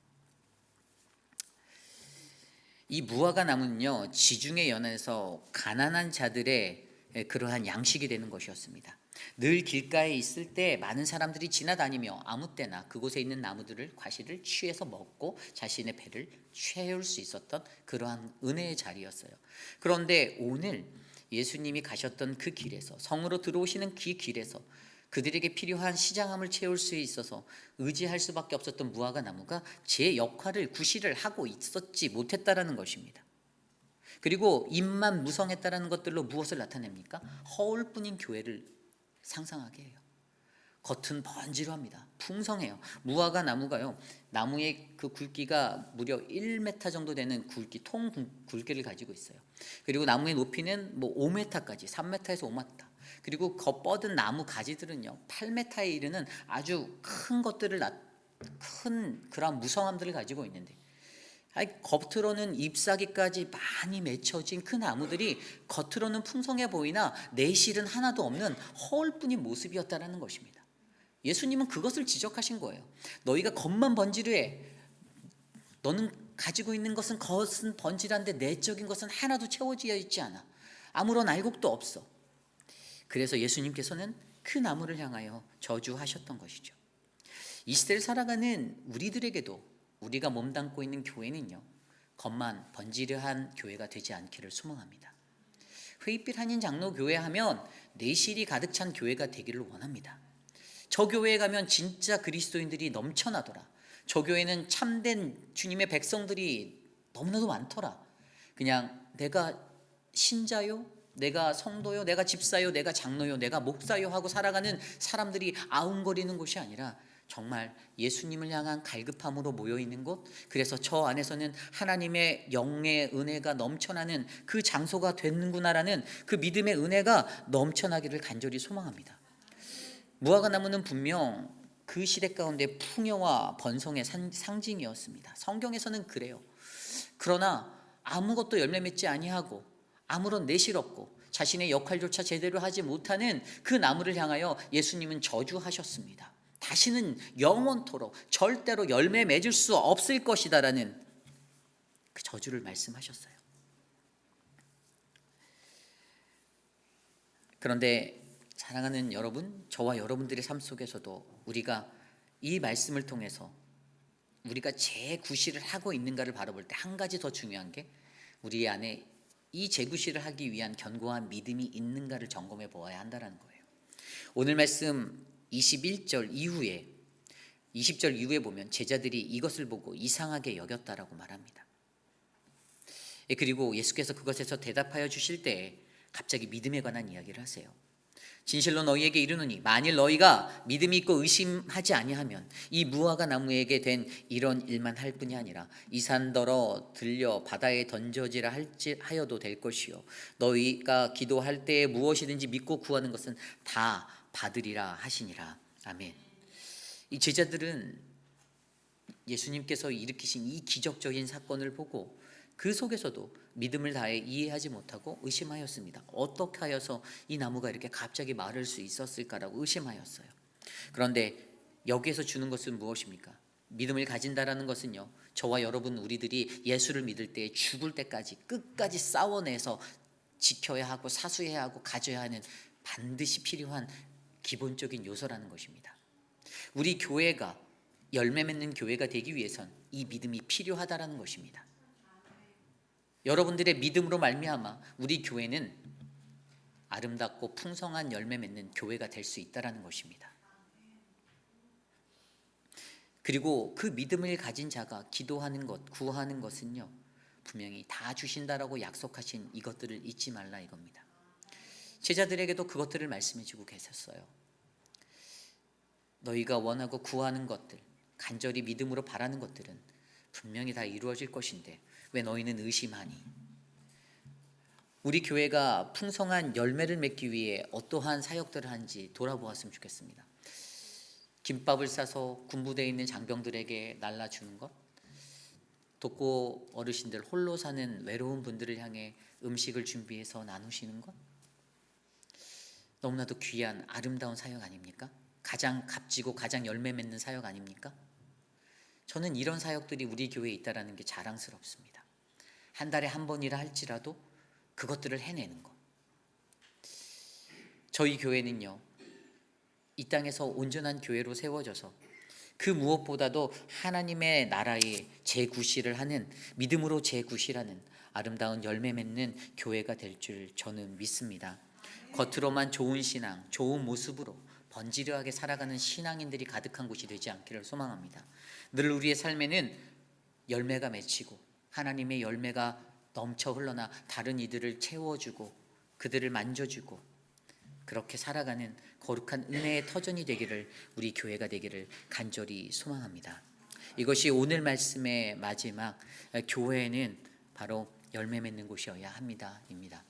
이 무화과 나무는요, 지중해 연안에서 가난한 자들의 그러한 양식이 되는 것이었습니다. 늘 길가에 있을 때 많은 사람들이 지나다니며 아무 때나 그곳에 있는 나무들을 과실을 취해서 먹고 자신의 배를 채울 수 있었던 그러한 은혜의 자리였어요. 그런데 오늘 예수님이 가셨던 그 길에서, 성으로 들어오시는 그 길에서 그들에게 필요한 시장함을 채울 수 있어서 의지할 수밖에 없었던 무화과 나무가 제 역할을 구실을 하고 있었지 못했다라는 것입니다. 그리고 잎만 무성했다라는 것들로 무엇을 나타냅니까? 허울뿐인 교회를 상상하게 해요. 겉은 번지르합니다. 풍성해요. 무화과 나무가요, 나무의 그 굵기가 무려 1m 정도 되는 굵기, 통 굵기를 가지고 있어요. 그리고 나무의 높이는 뭐 5m까지, 3m에서 5m. 그리고 겉뻗은 나무 가지들은요, 8m에 이르는 아주 큰 것들을, 큰 그런 무성함들을 가지고 있는데, 겉으로는 잎사귀까지 많이 맺혀진 그 나무들이 겉으로는 풍성해 보이나 내실은 하나도 없는 허울뿐인 모습이었다라는 것입니다. 예수님은 그것을 지적하신 거예요. 너희가 겉만 번지르해. 너는 가지고 있는 것은 겉은 번지르한데 내적인 것은 하나도 채워져 있지 않아. 아무런 알곡도 없어. 그래서 예수님께서는 그 나무를 향하여 저주하셨던 것이죠. 이 시대를 살아가는 우리들에게도 우리가 몸담고 있는 교회는요, 겉만 번지르한 교회가 되지 않기를 소망합니다. 회의빛 한인 장로교회 하면 내실이 가득 찬 교회가 되기를 원합니다. 저 교회에 가면 진짜 그리스도인들이 넘쳐나더라. 저 교회는 참된 주님의 백성들이 너무나도 많더라. 그냥 내가 신자요, 내가 성도요, 내가 집사요, 내가 장로요, 내가 목사요 하고 살아가는 사람들이 아웅거리는 곳이 아니라 정말 예수님을 향한 갈급함으로 모여있는 곳, 그래서 저 안에서는 하나님의 영의 은혜가 넘쳐나는 그 장소가 되는구나라는 그 믿음의 은혜가 넘쳐나기를 간절히 소망합니다. 무화과 나무는 분명 그 시대 가운데 풍요와 번성의 상징이었습니다. 성경에서는 그래요. 그러나 아무것도 열매 맺지 아니하고 아무런 내실 없고 자신의 역할조차 제대로 하지 못하는 그 나무를 향하여 예수님은 저주하셨습니다. 다시는 영원토록 절대로 열매 맺을 수 없을 것이다라는 그 저주를 말씀하셨어요. 그런데 사랑하는 여러분, 저와 여러분들의 삶 속에서도 우리가 이 말씀을 통해서 우리가 재구실을 하고 있는가를 바라볼 때 한 가지 더 중요한 게 우리 안에 이 재구실을 하기 위한 견고한 믿음이 있는가를 점검해 보아야 한다는 거예요. 오늘 말씀 21절 이후에 20절 이후에 보면 제자들이 이것을 보고 이상하게 여겼다라고 말합니다. 그리고 예수께서 그것에서 대답하여 주실 때 갑자기 믿음에 관한 이야기를 하세요. 진실로 너희에게 이르노니 만일 너희가 믿음이 있고 의심하지 아니하면 이 무화과 나무에게 된 이런 일만 할 뿐이 아니라 이 산더러 들려 바다에 던져지라 하여도 될 것이요 너희가 기도할 때에 무엇이든지 믿고 구하는 것은 다 받으리라 하시니라. 아멘. 이 제자들은 예수님께서 일으키신 이 기적적인 사건을 보고 그 속에서도 믿음을 다해 이해하지 못하고 의심하였습니다. 어떻게 하여서 이 나무가 이렇게 갑자기 마를 수 있었을까라고 의심하였어요. 그런데 여기에서 주는 것은 무엇입니까? 믿음을 가진다라는 것은요, 저와 여러분 우리들이 예수를 믿을 때 죽을 때까지 끝까지 싸워내서 지켜야 하고 사수해야 하고 가져야 하는 반드시 필요한 기본적인 요소라는 것입니다. 우리 교회가 열매 맺는 교회가 되기 위해선 이 믿음이 필요하다라는 것입니다. 여러분들의 믿음으로 말미암아 우리 교회는 아름답고 풍성한 열매 맺는 교회가 될 수 있다라는 것입니다. 그리고 그 믿음을 가진 자가 기도하는 것, 구하는 것은요, 분명히 다 주신다라고 약속하신 이것들을 잊지 말라 이겁니다. 제자들에게도 그것들을 말씀해 주고 계셨어요. 너희가 원하고 구하는 것들, 간절히 믿음으로 바라는 것들은 분명히 다 이루어질 것인데 왜 너희는 의심하니? 우리 교회가 풍성한 열매를 맺기 위해 어떠한 사역들을 하는지 돌아보았으면 좋겠습니다. 김밥을 싸서 군부대에 있는 장병들에게 날라주는 것, 독고 어르신들, 홀로 사는 외로운 분들을 향해 음식을 준비해서 나누시는 것, 너무나도 귀한 아름다운 사역 아닙니까? 가장 값지고 가장 열매 맺는 사역 아닙니까? 저는 이런 사역들이 우리 교회에 있다는 게 자랑스럽습니다. 한 달에 한 번이라 할지라도 그것들을 해내는 것. 저희 교회는요, 이 땅에서 온전한 교회로 세워져서 그 무엇보다도 하나님의 나라의 재구실을 하는, 믿음으로 재구실하는 아름다운 열매 맺는 교회가 될 줄 저는 믿습니다. 겉으로만 좋은 신앙, 좋은 모습으로 번지르하게 살아가는 신앙인들이 가득한 곳이 되지 않기를 소망합니다. 늘 우리의 삶에는 열매가 맺히고 하나님의 열매가 넘쳐 흘러나 다른 이들을 채워주고 그들을 만져주고 그렇게 살아가는 거룩한 은혜의 터전이 되기를, 우리 교회가 되기를 간절히 소망합니다. 이것이 오늘 말씀의 마지막, 교회는 바로 열매 맺는 곳이어야 합니다입니다.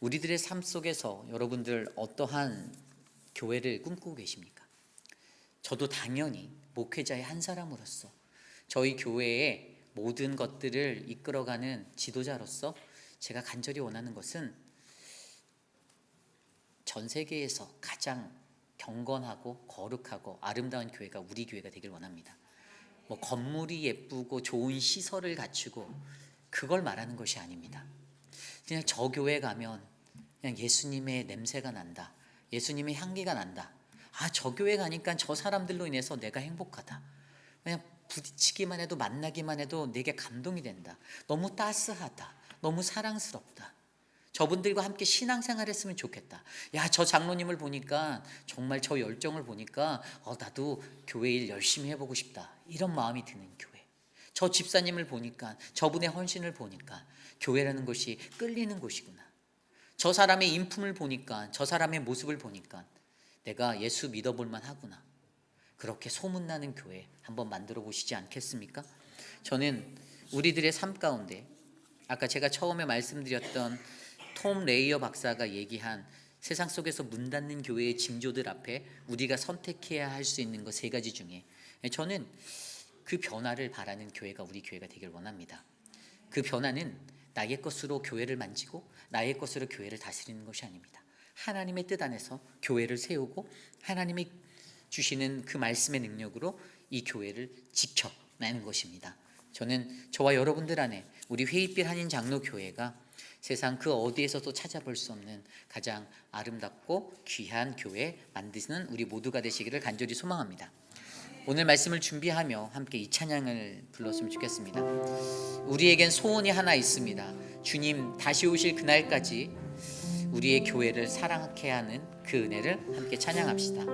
우리들의 삶 속에서 여러분들 어떠한 교회를 꿈꾸고 계십니까? 저도 당연히 목회자의 한 사람으로서 저희 교회의 모든 것들을 이끌어가는 지도자로서 제가 간절히 원하는 것은 전 세계에서 가장 경건하고 거룩하고 아름다운 교회가 우리 교회가 되길 원합니다. 뭐 건물이 예쁘고 좋은 시설을 갖추고 그걸 말하는 것이 아닙니다. 그냥 저 교회 가면 그냥 예수님의 냄새가 난다, 예수님의 향기가 난다, 아, 저 교회 가니까 저 사람들로 인해서 내가 행복하다, 그냥 부딪히기만 해도 만나기만 해도 내게 감동이 된다, 너무 따스하다, 너무 사랑스럽다, 저분들과 함께 신앙생활 했으면 좋겠다. 야, 저 장로님을 보니까 정말 저 열정을 보니까 나도 교회 일 열심히 해보고 싶다. 이런 마음이 드는 교회. 저 집사님을 보니까, 저분의 헌신을 보니까 교회라는 곳이 끌리는 곳이구나. 저 사람의 인품을 보니까, 저 사람의 모습을 보니까 내가 예수 믿어볼 만하구나. 그렇게 소문나는 교회 한번 만들어 보시지 않겠습니까? 저는 우리들의 삶 가운데 아까 제가 처음에 말씀드렸던 톰 레이어 박사가 얘기한 세상 속에서 문 닫는 교회의 징조들 앞에 우리가 선택해야 할 수 있는 것 3가지 중에 저는 그 변화를 바라는 교회가 우리 교회가 되길 원합니다. 그 변화는 나의 것으로 교회를 만지고 나의 것으로 교회를 다스리는 것이 아닙니다. 하나님의 뜻 안에서 교회를 세우고 하나님이 주시는 그 말씀의 능력으로 이 교회를 지켜내는 것입니다. 저는 저와 여러분들 안에 우리 회의빛 한인 장로교회가 세상 그 어디에서도 찾아볼 수 없는 가장 아름답고 귀한 교회 만드는 우리 모두가 되시기를 간절히 소망합니다. 오늘 말씀을 준비하며 함께 이 찬양을 불렀으면 좋겠습니다. 우리에겐 소원이 하나 있습니다. 주님 다시 오실 그날까지 우리의 교회를 사랑하게 하는 그 은혜를 함께 찬양합시다.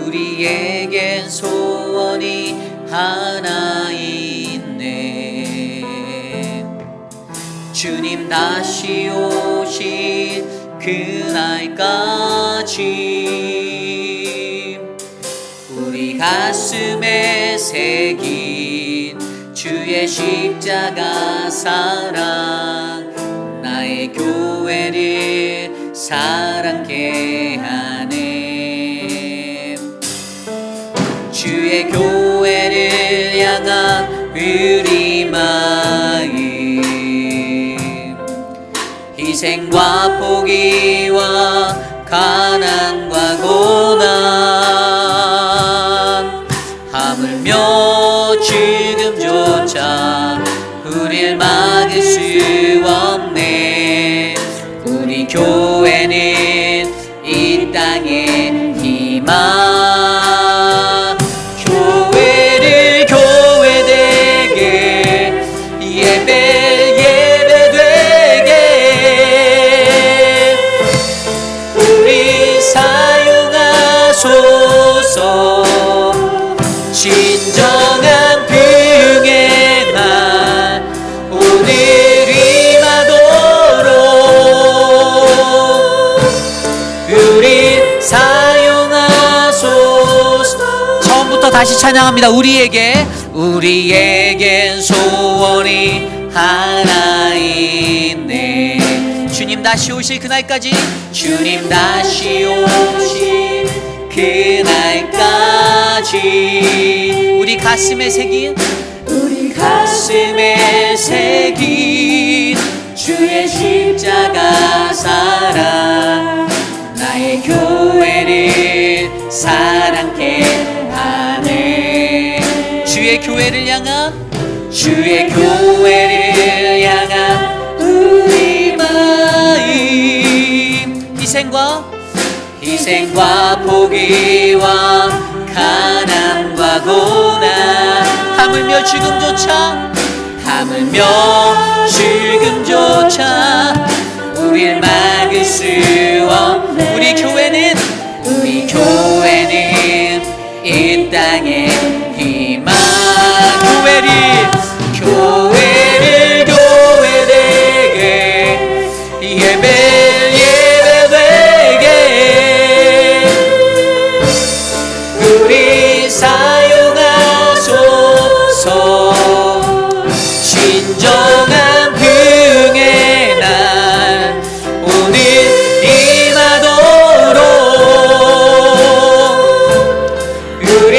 우리에겐 소원이 하나 있네. 주님 다시 오실 그날까지 우리 가슴에 새긴 주의 십자가 사랑 나의 교회를 사랑케 하네. 주의 교회를 향한 우리 마음 희생과 포기와 가난과 고난 하물며 지금조차 우릴 막을 수 없네. 우리 교회는 이 땅의 희망 교회를 교회되게 예배되게 우리 사용하소서. 진정한 부흥의 날 오늘 임하도록 우리 사용하소서. 처음부터 다시 찬양합니다. 우리에겐 소원이 하나 있네. 주님 다시 오실 그날까지 주님 다시 오실 그날까지 우리 가슴에 새긴 주의 십자가 사랑 나의 교회를 사랑케 하네. 주의 교회를 향한 우리 마음 희생과 포기와 가난과 고난 하물며 지금조차 우릴 막을 수 없네. 우리 교회는 이 땅의 희망 교회를 교회되게 예배되게 우리 사용하소서. 진정한 부흥의 날 오늘 임하도록 우리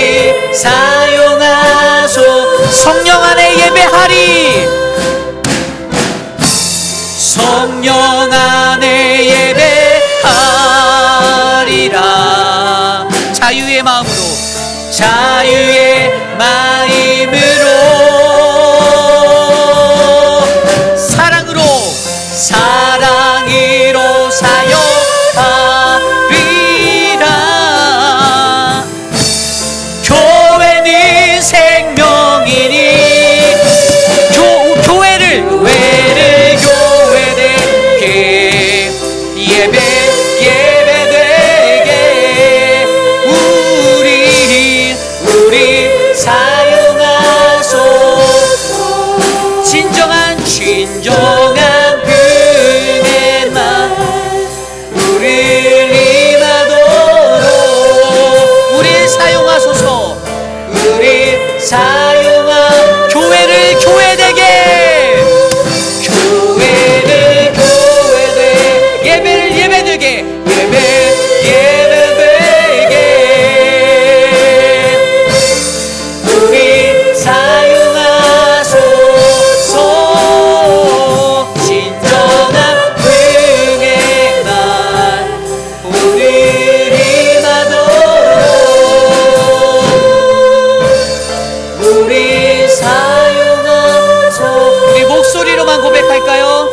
고백할까요?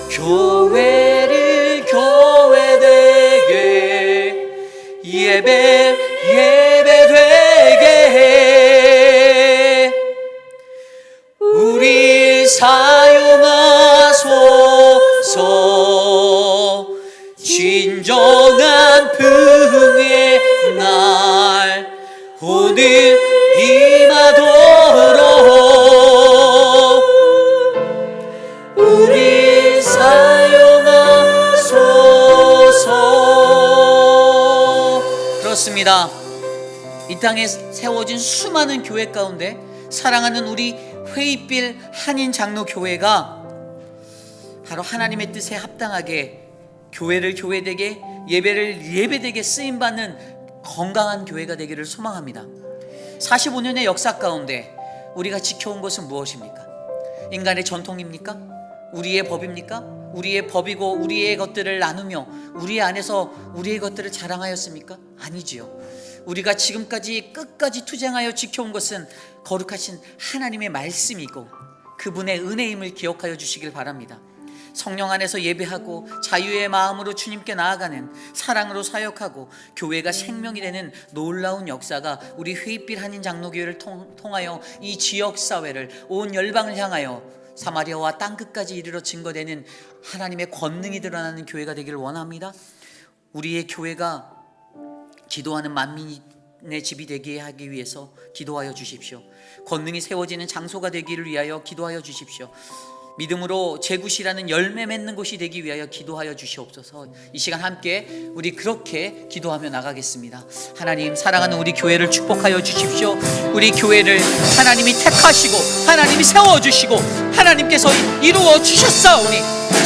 교회를 교회되게 예배되게 우리 사용하소서. 진정한 부흥의 날 오늘 임하도록 우리 사용하소서. 그렇습니다. 이 땅에 세워진 수많은 교회 가운데 사랑하는 우리 회의빌 한인 장로 교회가 바로 하나님의 뜻에 합당하게 교회를 교회되게 예배를 예배되게 쓰임받는 건강한 교회가 되기를 소망합니다. 45년의 역사 가운데 우리가 지켜온 것은 무엇입니까? 인간의 전통입니까? 우리의 법입니까? 우리의 법이고 우리의 것들을 나누며 우리 안에서 우리의 것들을 자랑하였습니까? 아니지요. 우리가 지금까지 끝까지 투쟁하여 지켜온 것은 거룩하신 하나님의 말씀이고 그분의 은혜임을 기억하여 주시길 바랍니다. 성령 안에서 예배하고 자유의 마음으로 주님께 나아가는, 사랑으로 사역하고 교회가 생명이 되는 놀라운 역사가 우리 회의빌 한인 장로교회를 통하여 이 지역사회를, 온 열방을 향하여 사마리아와 땅끝까지 이르러 증거되는 하나님의 권능이 드러나는 교회가 되기를 원합니다. 우리의 교회가 기도하는 만민의 집이 되게 하기 위해서 기도하여 주십시오. 권능이 세워지는 장소가 되기를 위하여 기도하여 주십시오. 믿음으로 제굿이라는 열매 맺는 곳이 되기 위하여 기도하여 주시옵소서. 이 시간 함께 우리 그렇게 기도하며 나가겠습니다. 하나님, 사랑하는 우리 교회를 축복하여 주십시오. 우리 교회를 하나님이 택하시고 하나님이 세워주시고 하나님께서 이루어 주셨사오니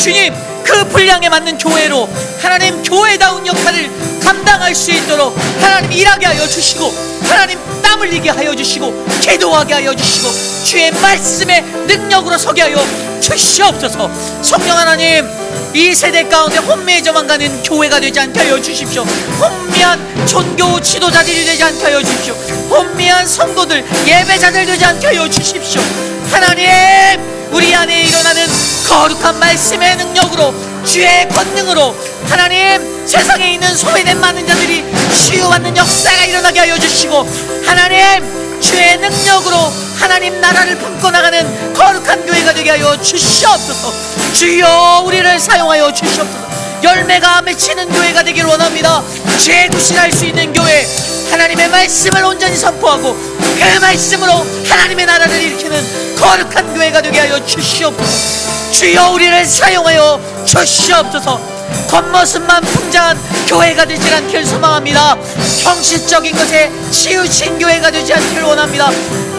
주님, 그 분량에 맞는 교회로 하나님 교회다운 역할을 감당할 수 있도록 하나님 일하게 하여 주시고 하나님 땀 흘리게 하여 주시고 기도하게 하여 주시고 주의 말씀의 능력으로 서게 하여 주시옵소서. 성령 하나님, 이 세대 가운데 혼미해져만 가는 교회가 되지 않게 하여 주십시오. 혼미한 종교 지도자들이 되지 않게 하여 주십시오. 혼미한 성도들, 예배자들 되지 않게 하여 주십시오. 하나님, 우리 안에 일어나는 거룩한 말씀의 능력으로, 주의 권능으로 하나님, 세상에 있는 소외된 많은 자들이 치유받는 역사가 일어나게 하여 주시고 하나님, 주의 능력으로 하나님 나라를 품고 나가는 거룩한 교회가 되게 하여 주시옵소서. 주여, 우리를 사용하여 주시옵소서. 열매가 맺히는 교회가 되기를 원합니다. 재구실할 수 있는 교회, 하나님의 말씀을 온전히 선포하고 그 말씀으로 하나님의 나라를 일으키는 거룩한 교회가 되게 하여 주시옵소서. 주여, 우리를 사용하여 주시옵소서. 겉모습만 풍자한 교회가 되지 않기를 소망합니다. 형식적인 것에 치우친 교회가 되지 않기를 원합니다.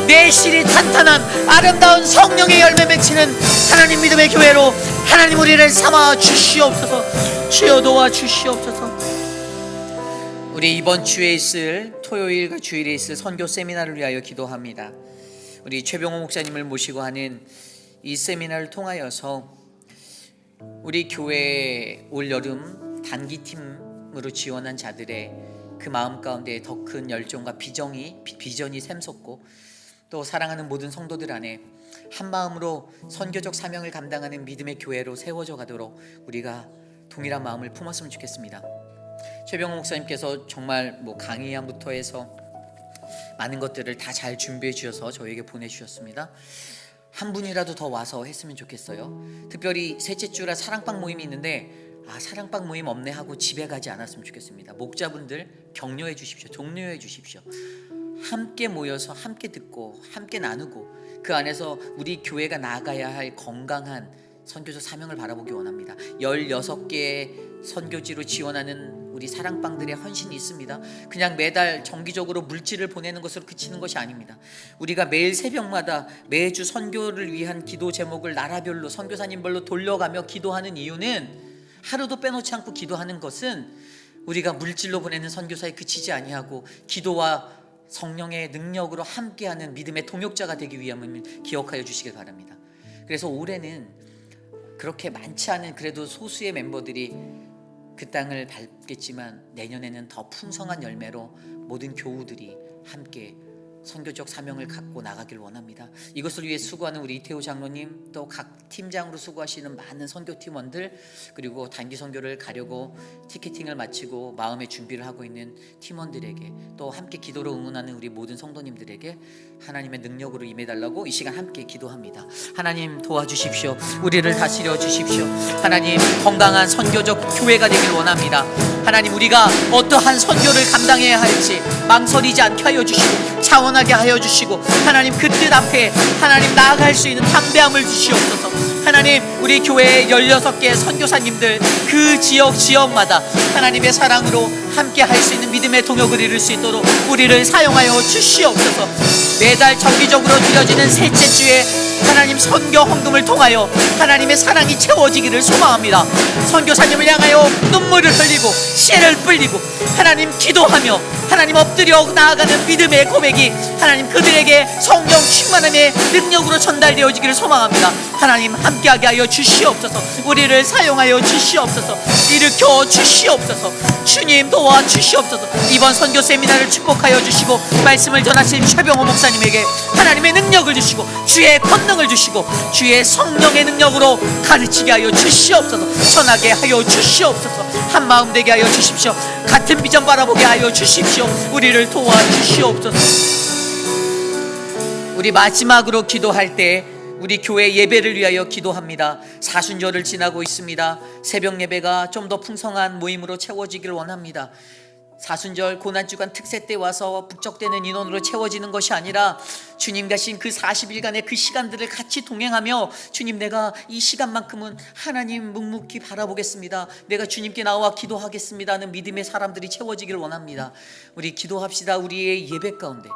내실이 탄탄한 아름다운 성령의 열매 맺히는 하나님 믿음의 교회로 하나님 우리를 삼아 주시옵소서. 주여, 도와 주시옵소서. 우리 이번 주에 있을 토요일과 주일에 있을 선교 세미나를 위하여 기도합니다. 우리 최병호 목사님을 모시고 하는 이 세미나를 통하여서 우리 교회 올 여름 단기팀으로 지원한 자들의 그 마음 가운데 더 큰 열정과 비전이 샘솟고 또 사랑하는 모든 성도들 안에 한 마음으로 선교적 사명을 감당하는 믿음의 교회로 세워져 가도록 우리가 동일한 마음을 품었으면 좋겠습니다. 최병호 목사님께서 정말 강의안부터 해서 많은 것들을 다 잘 준비해 주셔서 저에게 보내주셨습니다. 한 분이라도 더 와서 했으면 좋겠어요. 특별히 셋째 주라 사랑방 모임이 있는데 사랑방 모임 없네 하고 집에 가지 않았으면 좋겠습니다. 목자분들 격려해 주십시오. 독려해 주십시오. 함께 모여서 함께 듣고 함께 나누고 그 안에서 우리 교회가 나아가야 할 건강한 선교적 사명을 바라보기 원합니다. 16개의 선교지로 지원하는 우리 사랑방들의 헌신이 있습니다. 그냥 매달 정기적으로 물질을 보내는 것으로 그치는 것이 아닙니다. 우리가 매일 새벽마다 매주 선교를 위한 기도 제목을 나라별로 선교사님별로 돌려가며 기도하는 이유는, 하루도 빼놓지 않고 기도하는 것은 우리가 물질로 보내는 선교사에 그치지 아니하고 기도와 성령의 능력으로 함께하는 믿음의 동역자가 되기 위함을 기억하여 주시길 바랍니다. 그래서 올해는 그렇게 많지 않은 그래도 소수의 멤버들이 그 땅을 밟겠지만 내년에는 더 풍성한 열매로 모든 교우들이 함께 선교적 사명을 갖고 나가길 원합니다. 이것을 위해 수고하는 우리 이태호 장로님, 또 각 팀장으로 수고하시는 많은 선교팀원들, 그리고 단기 선교를 가려고 티켓팅을 마치고 마음의 준비를 하고 있는 팀원들에게, 또 함께 기도로 응원하는 우리 모든 성도님들에게 하나님의 능력으로 임해달라고 이 시간 함께 기도합니다. 하나님 도와주십시오. 우리를 다스려 주십시오. 하나님 건강한 선교적 교회가 되길 원합니다. 하나님 우리가 어떠한 선교를 감당해야 할지 망설이지 않게 하여 주시고 차원하게 하여 주시고, 하나님 그 뜻 앞에 하나님 나아갈 수 있는 담대함을 주시옵소서. 하나님 우리 교회의 16개 선교사님들 그 지역마다 하나님의 사랑으로 함께 할 수 있는 믿음의 동역을 이룰 수 있도록 우리를 사용하여 주시옵소서. 매달 정기적으로 드려지는 셋째 주에 하나님 선교 헌금을 통하여 하나님의 사랑이 채워지기를 소망합니다. 선교사님을 향하여 눈물을 흘리고 씨를 뿌리고 하나님 기도하며 하나님 엎드려 나아가는 믿음의 고백이 하나님 그들에게 성령 충만함의 능력으로 전달되어지기를 소망합니다. 하나님 함께하게 하여 주시옵소서. 우리를 사용하여 주시옵소서. 일으켜 주시옵소서. 주님 도와 주시옵소서. 이번 선교 세미나를 축복하여 주시고 말씀을 전하신 최병호 목사님에게 하나님의 능력을 주시고 주의 권능을 주시고 주의 성령의 능력으로 가르치게 하여 주시옵소서. 전하게 하여 주시옵소서. 한마음 되게 하여 주십시오. 같은 비전 바라보게 하여 주십시오. 우리를 도와 주시옵소서. 우리 마지막으로 기도할 때 우리 교회 예배를 위하여 기도합니다. 사순절을 지나고 있습니다. 새벽 예배가 좀 더 풍성한 모임으로 채워지길 원합니다. 사순절 고난주간 특세 때 와서 북적대는 인원으로 채워지는 것이 아니라 주님 가신 그 40일간의 그 시간들을 같이 동행하며 주님 내가 이 시간만큼은 하나님 묵묵히 바라보겠습니다. 내가 주님께 나와 기도하겠습니다 하는 믿음의 사람들이 채워지길 원합니다. 우리 기도합시다. 우리의 예배 가운데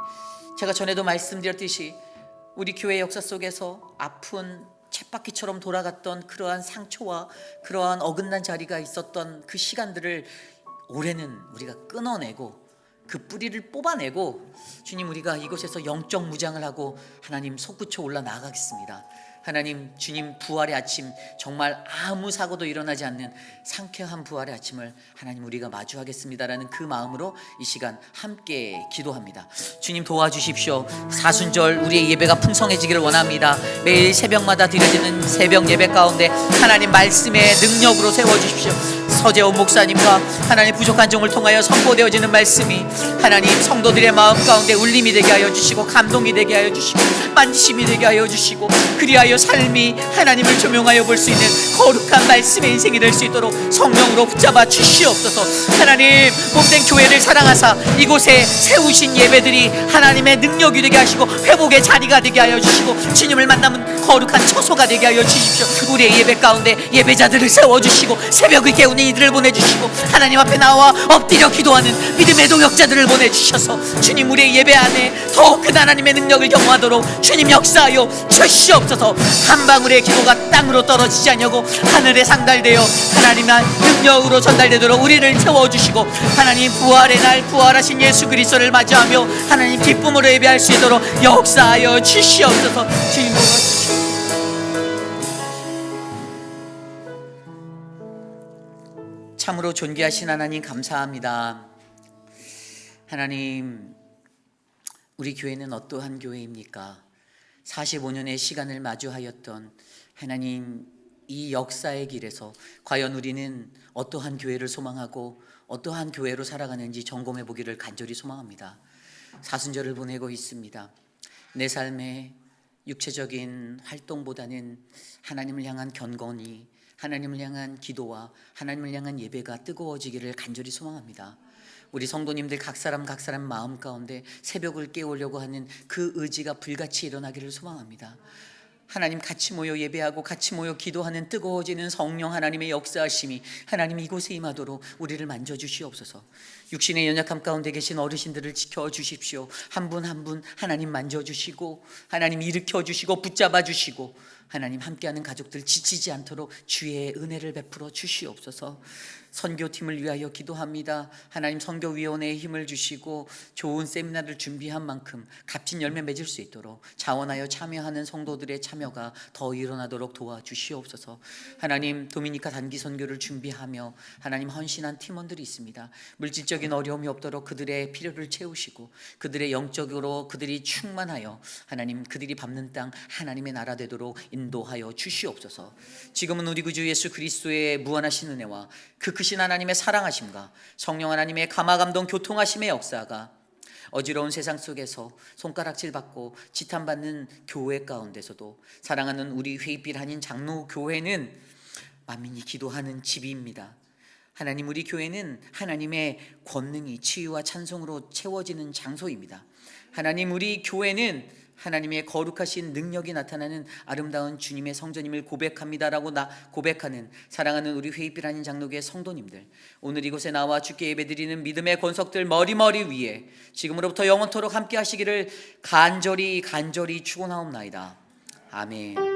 제가 전에도 말씀드렸듯이 우리 교회 역사 속에서 아픈 쳇바퀴처럼 돌아갔던 그러한 상처와 그러한 어긋난 자리가 있었던 그 시간들을 올해는 우리가 끊어내고 그 뿌리를 뽑아내고 주님 우리가 이곳에서 영적 무장을 하고 하나님 솟구쳐 올라 나가겠습니다. 하나님 주님 부활의 아침, 정말 아무 사고도 일어나지 않는 상쾌한 부활의 아침을 하나님 우리가 마주하겠습니다라는 그 마음으로 이 시간 함께 기도합니다. 주님 도와주십시오. 사순절 우리의 예배가 풍성해지기를 원합니다. 매일 새벽마다 드려지는 새벽 예배 가운데 하나님 말씀의 능력으로 세워주십시오. 서재원 목사님과 하나님 부족한 종을 통하여 선포되어지는 말씀이 하나님 성도들의 마음 가운데 울림이 되게 하여 주시고 감동이 되게 하여 주시고 만지심이 되게 하여 주시고, 그리하여 삶이 하나님을 조명하여 볼 수 있는 거룩한 말씀의 인생이 될 수 있도록 성령으로 붙잡아 주시옵소서. 하나님 몸된 교회를 사랑하사 이곳에 세우신 예배들이 하나님의 능력이 되게 하시고 회복의 자리가 되게 하여 주시고 주님을 만나면 거룩한 처소가 되게 하여 주십시오. 우리의 예배 가운데 예배자들을 세워주시고 새벽을 깨우는 이들을 보내주시고 하나님 앞에 나와 엎드려 기도하는 믿음의 동역자들을 보내주셔서 주님 우리의 예배 안에 더욱 큰 하나님의 능력을 경험하도록 주님 역사하여 주시옵소서. 한 방울의 기도가 땅으로 떨어지지 않냐고 하늘에 상달되어 하나님의 능력으로 전달되도록 우리를 채워주시고 하나님 부활의 날 부활하신 예수 그리스도를 맞이하며 하나님 기쁨으로 예배할 수 있도록 역사하여 주시옵소서. 주님 도와주시옵소서. 참으로 존귀하신 하나님 감사합니다. 하나님 우리 교회는 어떠한 교회입니까? 45년의 시간을 마주하였던 하나님 이 역사의 길에서 과연 우리는 어떠한 교회를 소망하고 어떠한 교회로 살아가는지 점검해 보기를 간절히 소망합니다. 사순절을 보내고 있습니다. 내 삶의 육체적인 활동보다는 하나님을 향한 견건이, 하나님을 향한 기도와 하나님을 향한 예배가 뜨거워지기를 간절히 소망합니다. 우리 성도님들 각 사람 마음 가운데 새벽을 깨우려고 하는 그 의지가 불같이 일어나기를 소망합니다. 하나님 같이 모여 예배하고 같이 모여 기도하는 뜨거워지는 성령 하나님의 역사하심이 하나님 이곳에 임하도록 우리를 만져주시옵소서. 육신의 연약함 가운데 계신 어르신들을 지켜주십시오. 한 분 한 분 하나님 만져주시고 하나님 일으켜주시고 붙잡아주시고 하나님 함께하는 가족들 지치지 않도록 주의 은혜를 베풀어 주시옵소서. 선교팀을 위하여 기도합니다. 하나님 선교위원회에 힘을 주시고 좋은 세미나를 준비한 만큼 값진 열매 맺을 수 있도록 자원하여 참여하는 성도들의 참여가 더 일어나도록 도와주시옵소서. 하나님 도미니카 단기 선교를 준비하며 하나님 헌신한 팀원들이 있습니다. 물질적인 어려움이 없도록 그들의 필요를 채우시고 그들의 영적으로 그들이 충만하여 하나님 그들이 밟는 땅 하나님의 나라 되도록 인도하여 주시옵소서. 지금은 우리 구주 예수 그리스도의 무한하신 은혜와 그 크신 하나님의 사랑하심과 성령 하나님의 감화감동 교통하심의 역사가 어지러운 세상 속에서 손가락질 받고 지탄받는 교회 가운데서도 사랑하는 우리 회빛 한인 장로 교회는 만민이 기도하는 집입니다. 하나님, 우리 교회는 하나님의 권능이 치유와 찬송으로 채워지는 장소입니다. 하나님, 우리 교회는 하나님의 거룩하신 능력이 나타나는 아름다운 주님의 성전임을 고백합니다라고 고백하는 사랑하는 우리 회빛 한인 장로교회 성도님들, 오늘 이곳에 나와 주께 예배드리는 믿음의 권석들 머리머리 위에 지금으로부터 영원토록 함께 하시기를 간절히 축원하옵나이다. 아멘.